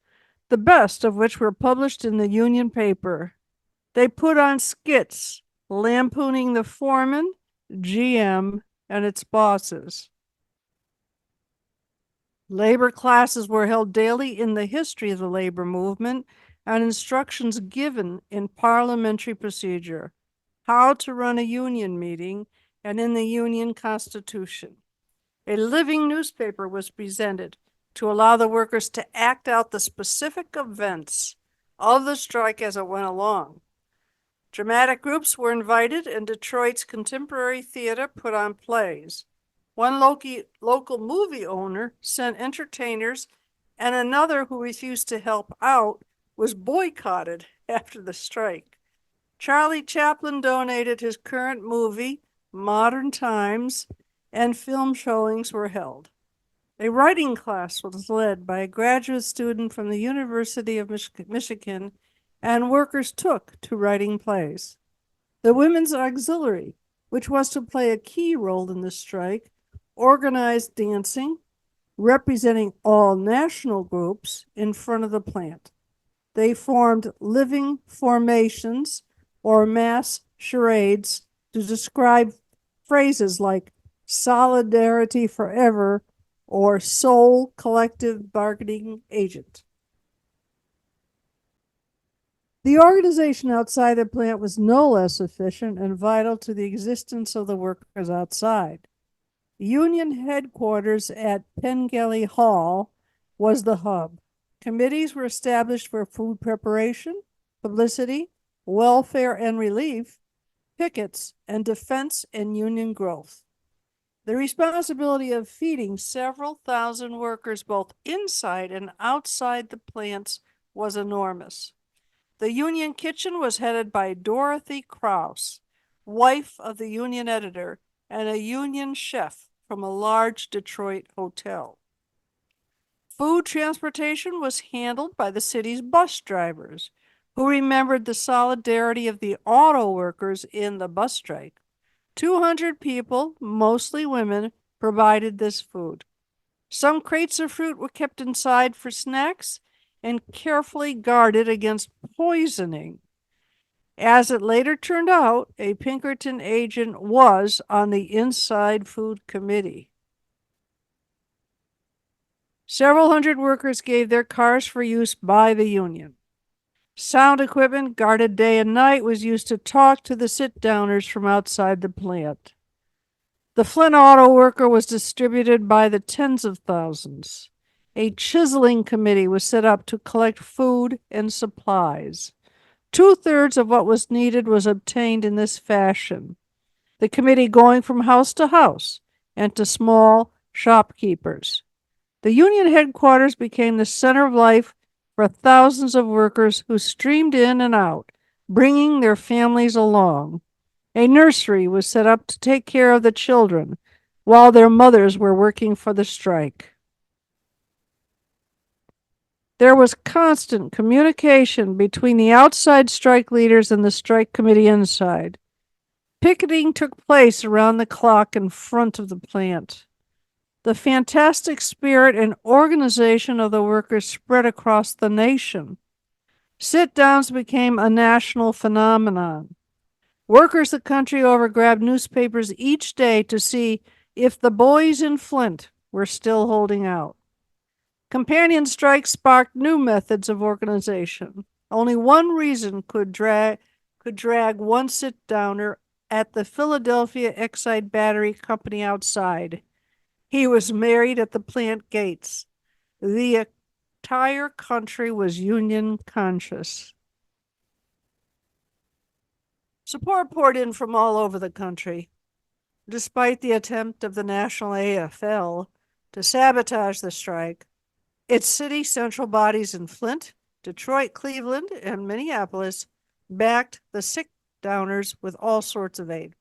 the best of which were published in the Union paper. They put on skits lampooning the foreman, GM, and its bosses. Labor classes were held daily in the history of the labor movement and instructions given in parliamentary procedure, how to run a union meeting, and in the Union Constitution. A living newspaper was presented to allow the workers to act out the specific events of the strike as it went along. Dramatic groups were invited, and Detroit's Contemporary Theater put on plays. One local movie owner sent entertainers, and another who refused to help out was boycotted after the strike. Charlie Chaplin donated his current movie, Modern Times, and film showings were held. A writing class was led by a graduate student from the University of Michigan, and workers took to writing plays. The Women's Auxiliary, which was to play a key role in the strike, organized dancing, representing all national groups in front of the plant. They formed living formations or mass charades to describe phrases like solidarity forever or sole collective bargaining agent. The organization outside the plant was no less efficient and vital to the existence of the workers outside. Union headquarters at Pengelly Hall was the hub. Committees were established for food preparation, publicity, welfare and relief, pickets, and defense and union growth. The responsibility of feeding several thousand workers both inside and outside the plants was enormous. The union kitchen was headed by Dorothy Krause, wife of the union editor and a union chef from a large Detroit hotel. Food transportation was handled by the city's bus drivers, who remembered the solidarity of the auto workers in the bus strike. 200 people, mostly women, provided this food. Some crates of fruit were kept inside for snacks and carefully guarded against poisoning. As it later turned out, a Pinkerton agent was on the Inside Food Committee. Several hundred workers gave their cars for use by the union. Sound equipment guarded day and night was used to talk to the sit-downers from outside the plant. The Flint Auto Worker was distributed by the tens of thousands. A chiseling committee was set up to collect food and supplies. 2/3 of what was needed was obtained in this fashion. The committee going from house to house and to small shopkeepers. The union headquarters became the center of life for thousands of workers who streamed in and out, bringing their families along. A nursery was set up to take care of the children while their mothers were working for the strike. There was constant communication between the outside strike leaders and the strike committee inside. Picketing took place around the clock in front of the plant. The fantastic spirit and organization of the workers spread across the nation. Sit-downs became a national phenomenon. Workers the country over grabbed newspapers each day to see if the boys in Flint were still holding out. Companion strikes sparked new methods of organization. Only one reason could drag one sit-downer at the Philadelphia Exide Battery Company outside. He was married at the plant gates. The entire country was union conscious. Support poured in from all over the country. Despite the attempt of the National AFL, to sabotage the strike, its city central bodies in Flint, Detroit, Cleveland, and Minneapolis backed the sit-downers with all sorts of aid.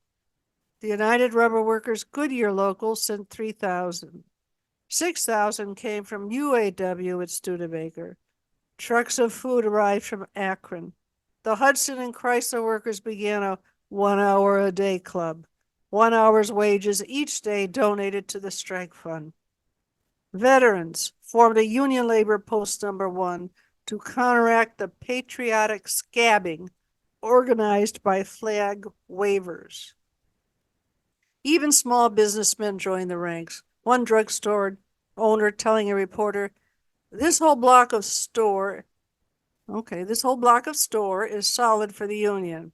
The United Rubber Workers Goodyear local sent 3,000. 6,000 came from UAW at Studebaker. Trucks of food arrived from Akron. The Hudson and Chrysler workers began a 1 hour a day club. 1 hour's wages each day donated to the strike fund. Veterans formed a union labor post number 1 to counteract the patriotic scabbing organized by flag wavers. Even small businessmen joined the ranks. One drugstore owner telling a reporter, this whole block of store is solid for the union.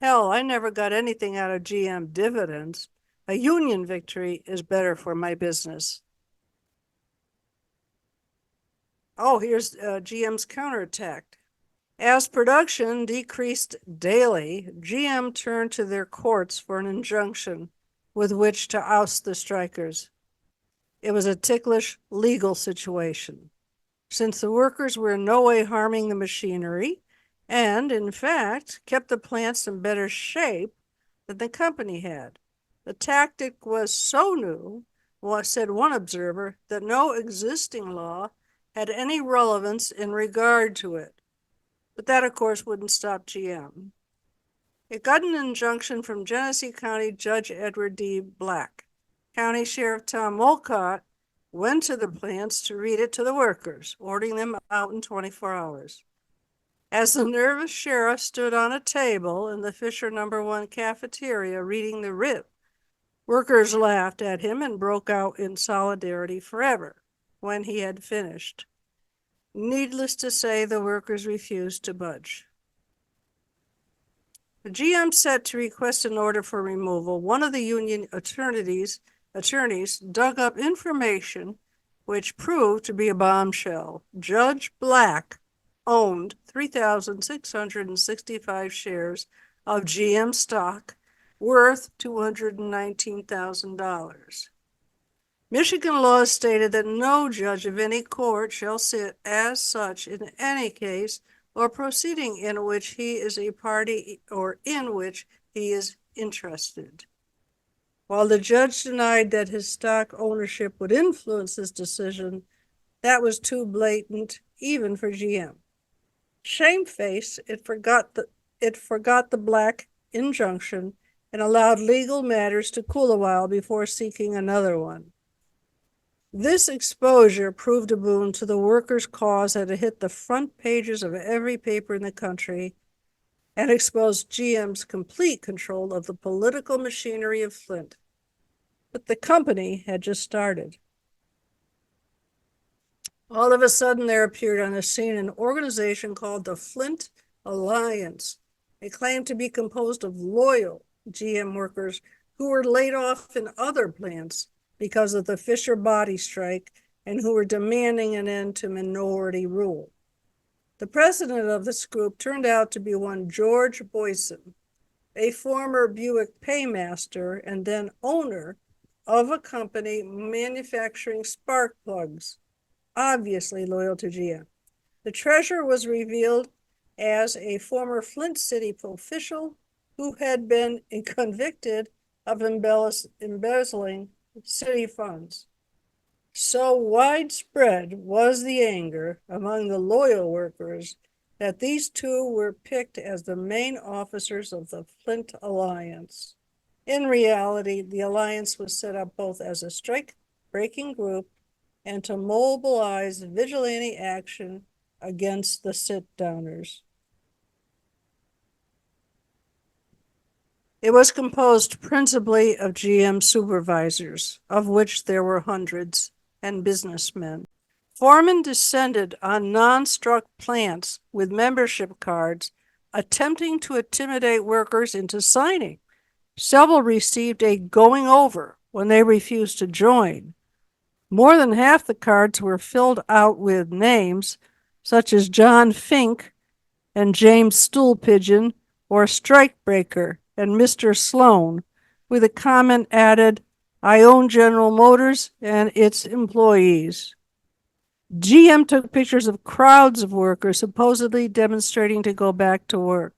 Hell, I never got anything out of GM dividends. A union victory is better for my business. Oh, here's GM's counterattack. As production decreased daily, GM turned to their courts for an injunction with which to oust the strikers. It was a ticklish legal situation, since the workers were in no way harming the machinery and, in fact, kept the plants in better shape than the company had. The tactic was so new, said one observer, that no existing law had any relevance in regard to it. But that, of course, wouldn't stop GM. It got an injunction from Genesee County Judge Edward D. Black. County Sheriff Tom Wolcott went to the plants to read it to the workers, ordering them out in 24 hours. As the nervous sheriff stood on a table in the Fisher No. 1 cafeteria reading the writ, workers laughed at him and broke out in solidarity forever when he had finished. Needless to say, the workers refused to budge. The GM set to request an order for removal. One of the union attorneys dug up information which proved to be a bombshell. Judge Black owned 3,665 shares of GM stock worth $219,000. Michigan law stated that no judge of any court shall sit as such in any case or proceeding in which he is a party or in which he is interested. While the judge denied that his stock ownership would influence his decision, that was too blatant even for GM. Shamefaced, it forgot the Black injunction and allowed legal matters to cool a while before seeking another one. This exposure proved a boon to the workers' cause that had hit the front pages of every paper in the country and exposed GM's complete control of the political machinery of Flint. But the company had just started. All of a sudden, there appeared on the scene an organization called the Flint Alliance. It claimed to be composed of loyal GM workers who were laid off in other plants because of the Fisher body strike and who were demanding an end to minority rule. The president of this group turned out to be one George Boyson, a former Buick paymaster and then owner of a company manufacturing spark plugs, obviously loyal to GM. The treasurer was revealed as a former Flint City official who had been convicted of embezzling city funds. So widespread was the anger among the loyal workers that these two were picked as the main officers of the Flint Alliance. In reality, the alliance was set up both as a strike-breaking group and to mobilize vigilante action against the sit-downers. It was composed principally of GM supervisors, of which there were hundreds, and businessmen. Foremen descended on non-struck plants with membership cards, attempting to intimidate workers into signing. Several received a going over when they refused to join. More than half the cards were filled out with names such as John Fink and James Stoolpigeon or Strikebreaker and Mr. Sloan, with a comment added, I own General Motors and its employees. GM took pictures of crowds of workers supposedly demonstrating to go back to work.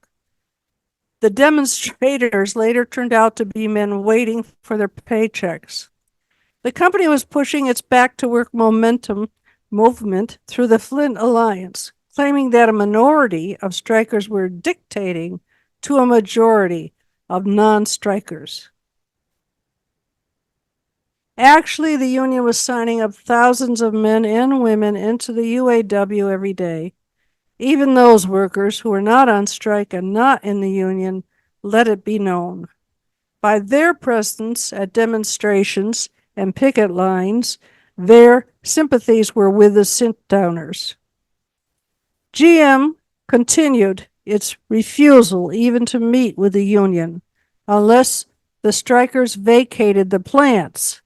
The demonstrators later turned out to be men waiting for their paychecks. The company was pushing its back to work movement through the Flint Alliance, claiming that a minority of strikers were dictating to a majority of non-strikers. Actually, the union was signing up thousands of men and women into the UAW every day. Even those workers who were not on strike and not in the union let it be known. By their presence at demonstrations and picket lines, their sympathies were with the sit-downers. GM continued its refusal even to meet with the union unless the strikers vacated the plants.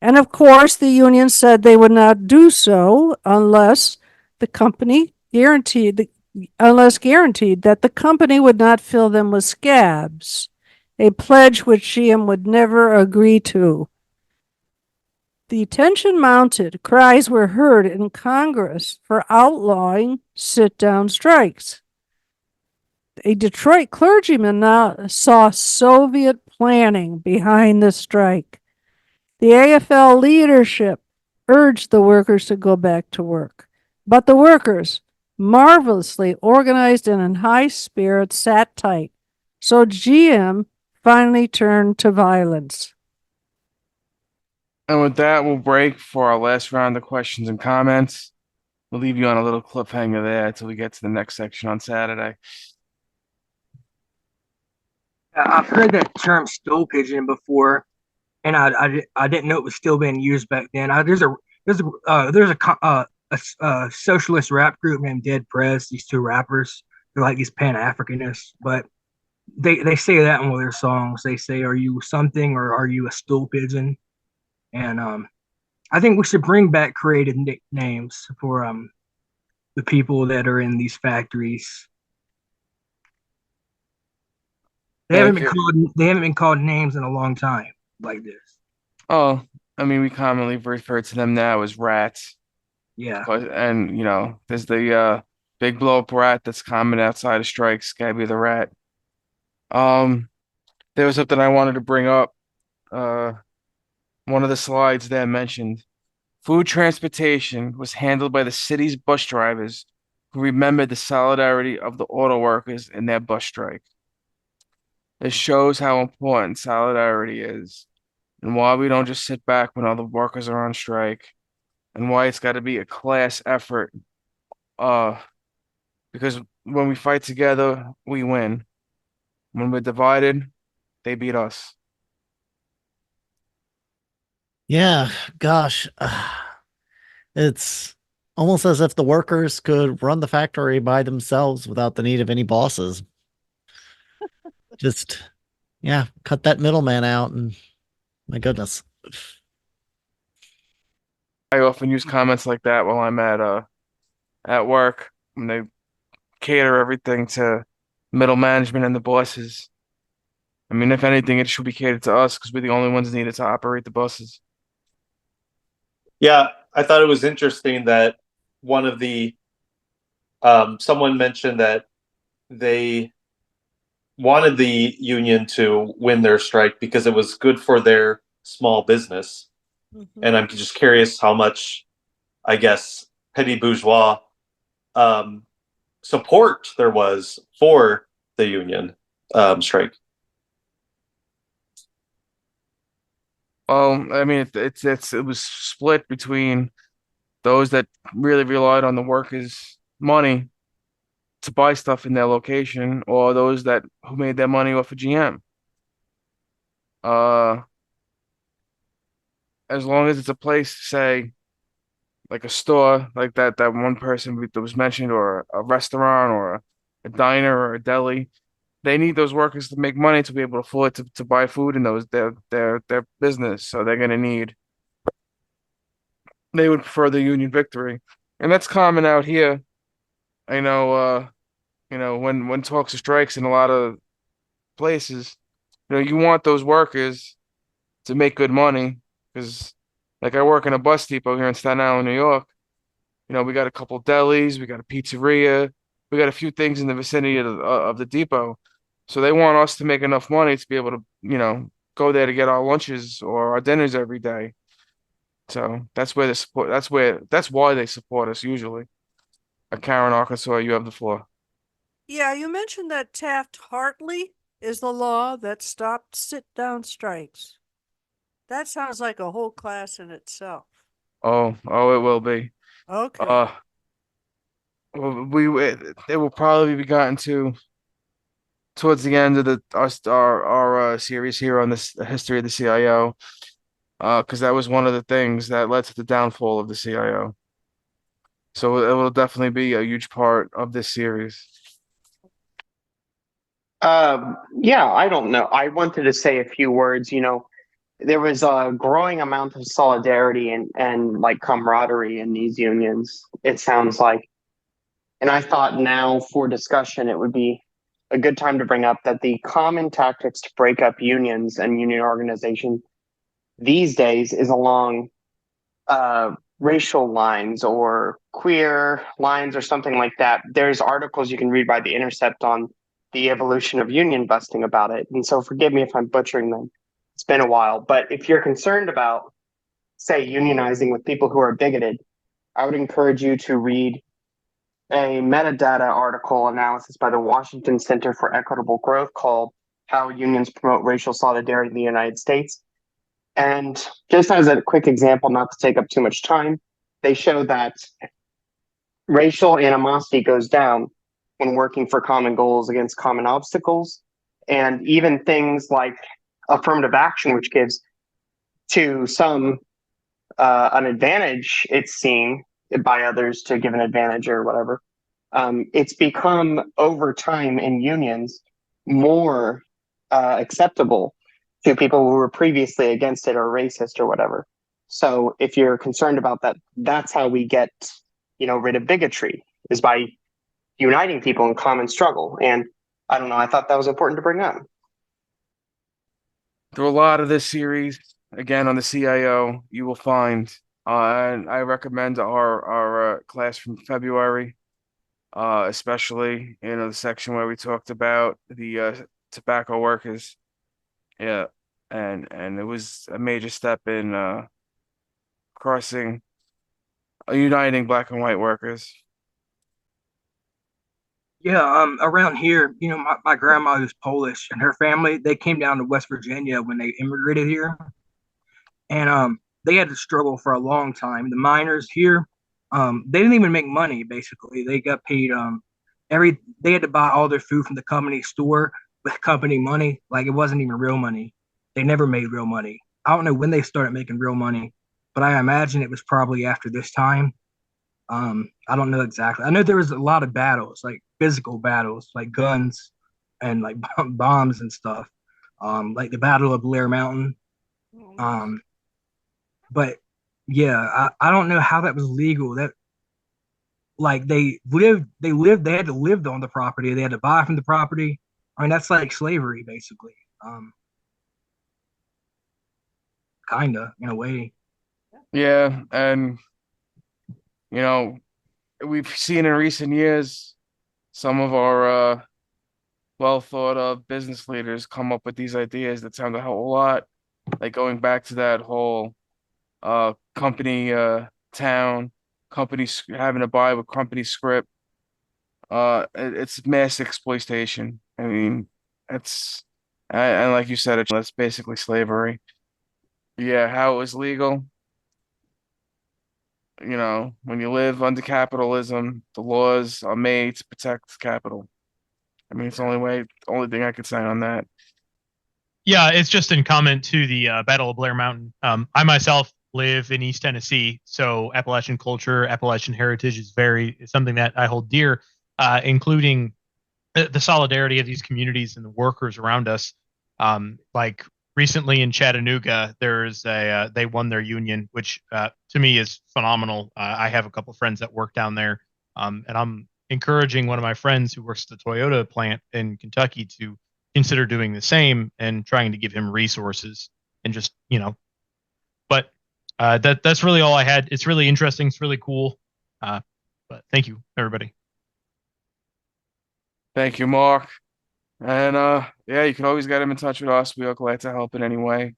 And of course, the union said they would not do so unless guaranteed that the company would not fill them with scabs, a pledge which GM would never agree to. The tension mounted. Cries were heard in Congress for outlawing sit-down strikes. A Detroit clergyman now saw Soviet planning behind the strike. The AFL leadership urged the workers to go back to work, but the workers, marvelously organized and in high spirits, sat tight. So GM finally turned to violence. And with that, we'll break for our last round of questions and comments. We'll leave you on a little cliffhanger there until we get to the next section on Saturday. I've heard that term "stool pigeon" before, and I didn't know it was still being used back then. There's a socialist rap group named Dead Prez. These two rappers, they're like these Pan Africanists, but they say that in one of their songs. They say, "Are you something or are you a stool pigeon?" And I think we should bring back creative nicknames for the people that are in these factories. They haven't Thank been you. called they haven't been called names in a long time like this. Oh, I mean, we commonly refer to them now as rats. Yeah. And, there's the big blow up rat that's common outside of strikes, Gabby the rat. There was something I wanted to bring up. One of the slides there mentioned food transportation was handled by the city's bus drivers who remembered the solidarity of the auto workers in their bus strike. It shows how important solidarity is and why we don't just sit back when other workers are on strike and why it's got to be a class effort. Because when we fight together, we win. When we're divided, they beat us. Yeah, gosh. It's almost as if the workers could run the factory by themselves without the need of any bosses. Just, yeah, cut that middleman out and my goodness. I often use comments like that while I'm at work when they cater everything to middle management and the bosses. I mean, if anything, it should be catered to us because we're the only ones needed to operate the buses. Yeah, I thought it was interesting that one of the someone mentioned that they wanted the union to win their strike because it was good for their small business. And I'm just curious how much, I guess, petty bourgeois support there was for the union strike. Well, I mean, it was split between those that really relied on the workers' money to buy stuff in their location, or those that who made their money off of GM. Uh, as long as it's a place, say, like a store, like that one person that was mentioned, or a restaurant, or a diner, or a deli, they need those workers to make money to be able to afford to buy food in their business. So they would prefer the union victory, and that's common out here. I know, when talks of strikes in a lot of places, you want those workers to make good money. Because, like, I work in a bus depot here in Staten Island, New York. You know, we got a couple delis, we got a pizzeria, we got a few things in the vicinity of the depot. So they want us to make enough money to be able to, go there to get our lunches or our dinners every day. So that's where the support. That's why they support us usually. Karen, Arkansas, you have the floor. Yeah, you mentioned that Taft-Hartley is the law that stopped sit-down strikes. That sounds like a whole class in itself. Oh, it will be. Okay. Well, it will probably be gotten to towards the end of our series here on this the history of the CIO, because that was one of the things that led to the downfall of the CIO. So it will definitely be a huge part of this series. Yeah, I don't know. I wanted to say a few words. There was a growing amount of solidarity and like camaraderie in these unions, it sounds like. And I thought now for discussion, it would be a good time to bring up that the common tactics to break up unions and union organization these days is along racial lines or queer lines or something like that. There's articles you can read by The Intercept on the evolution of union busting about it. And so forgive me if I'm butchering them. It's been a while. But if you're concerned about, say, unionizing with people who are bigoted, I would encourage you to read a metadata article analysis by the Washington Center for Equitable Growth called How Unions Promote Racial Solidarity in the United States. And just as a quick example, not to take up too much time, they show that racial animosity goes down when working for common goals against common obstacles. And even things like affirmative action, which gives to some an advantage, it's seen by others to give an advantage or whatever. It's become over time in unions more acceptable to people who were previously against it or racist or whatever. So if you're concerned about that, that's how we get, rid of bigotry, is by uniting people in common struggle. And I don't know, I thought that was important to bring up. Through a lot of this series, again on the CIO, you will find, and I recommend our class from February, especially the section where we talked about the tobacco workers. Yeah, and it was a major step in crossing, uniting black and white workers. Yeah, around here, my grandma who's Polish and her family, they came down to West Virginia when they immigrated here. And they had to struggle for a long time. The miners here, they didn't even make money basically. They got paid they had to buy all their food from the company store with company money. Like it wasn't even real money. They never made real money. I don't know when they started making real money, but I imagine it was probably after this time. I don't know exactly. I know there was a lot of battles, like physical battles, like guns and like bombs and stuff. Like the Battle of Blair Mountain. Um, but yeah, I don't know how that was legal. That like they had to live on the property. They had to buy from the property. I mean, that's like slavery basically. Kinda in a way. Yeah, and you know, we've seen in recent years some of our well thought of business leaders come up with these ideas that sound a whole lot like going back to that whole company town companies having to buy with company script. It's mass exploitation. I mean, it's and like you said, that's basically slavery. Yeah, how it was legal. When you live under capitalism, the laws are made to protect capital. I mean, it's only thing I could say on that. Yeah, it's just in comment to the Battle of Blair Mountain. I myself live in East Tennessee, so Appalachian culture, Appalachian heritage is something that I hold dear, including the solidarity of these communities and the workers around us. Like recently in Chattanooga, they won their union, which to me is phenomenal. I have a couple friends that work down there, and I'm encouraging one of my friends who works at the Toyota plant in Kentucky to consider doing the same and trying to give him resources and just, but that's really all I had. It's really interesting. It's really cool. But thank you, everybody. Thank you, Mark. And yeah, you can always get him in touch with us. We are glad to help in any way.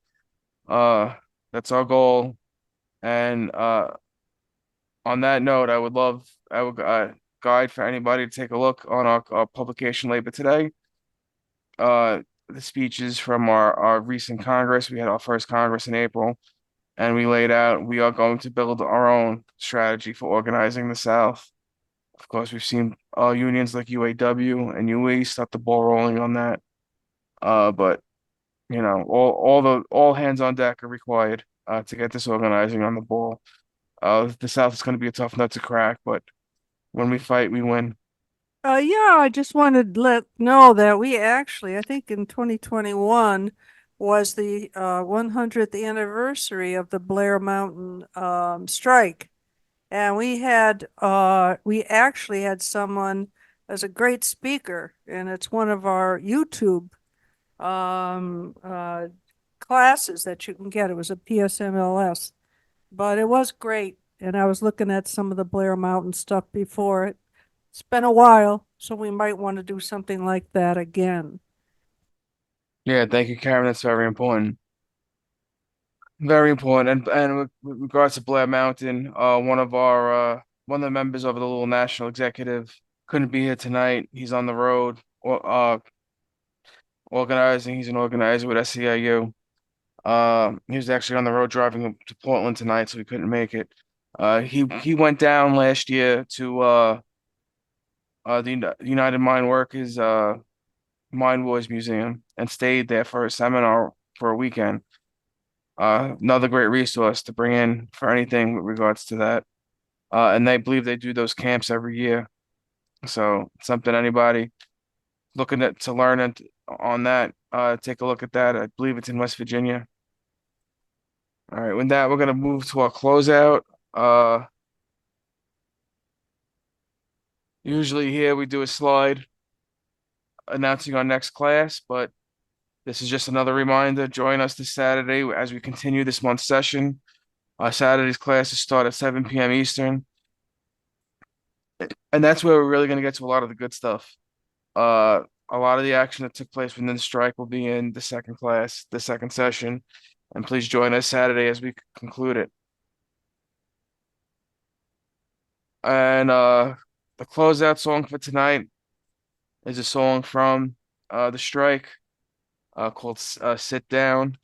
That's our goal. And on that note, I would guide for anybody to take a look on our publication labor today. The speeches from our recent Congress. We had our first Congress in April, and we laid out we are going to build our own strategy for organizing the South. Of course, we've seen unions like UAW and UE start the ball rolling on that. But all hands on deck are required to get this organizing on the ball. The South is going to be a tough nut to crack, but when we fight, we win. Yeah, I just wanted to let know that we actually, I think in 2021 was the 100th anniversary of the Blair Mountain strike. And we actually had someone as a great speaker, and it's one of our YouTube classes that you can get. It was a PSMLS, but it was great. And I was looking at some of the Blair Mountain stuff before it. It's been a while, so we might want to do something like that again. Yeah, thank you, Karen. That's very important. Very important. And with regards to Blair Mountain, one of the members of the little national executive couldn't be here tonight. He's on the road organizing. He's an organizer with SCIU. He was actually on the road driving to Portland tonight, so he couldn't make it. He went down last year to the United Mine Workers Mine Wars Museum and stayed there for a seminar for a weekend. Another great resource to bring in for anything with regards to that. And they believe they do those camps every year. So something anybody looking to learn on that, take a look at that. I believe it's in West Virginia. All right, with that, we're gonna move to our closeout. Usually here we do a slide announcing our next class, but this is just another reminder. Join us this Saturday as we continue this month's session. Saturday's classes start at 7 p.m. Eastern. And that's where we're really going to get to a lot of the good stuff. A lot of the action that took place within the strike will be in the second session. And please join us Saturday as we conclude it. And the closeout song for tonight is a song from the strike called Sit Down.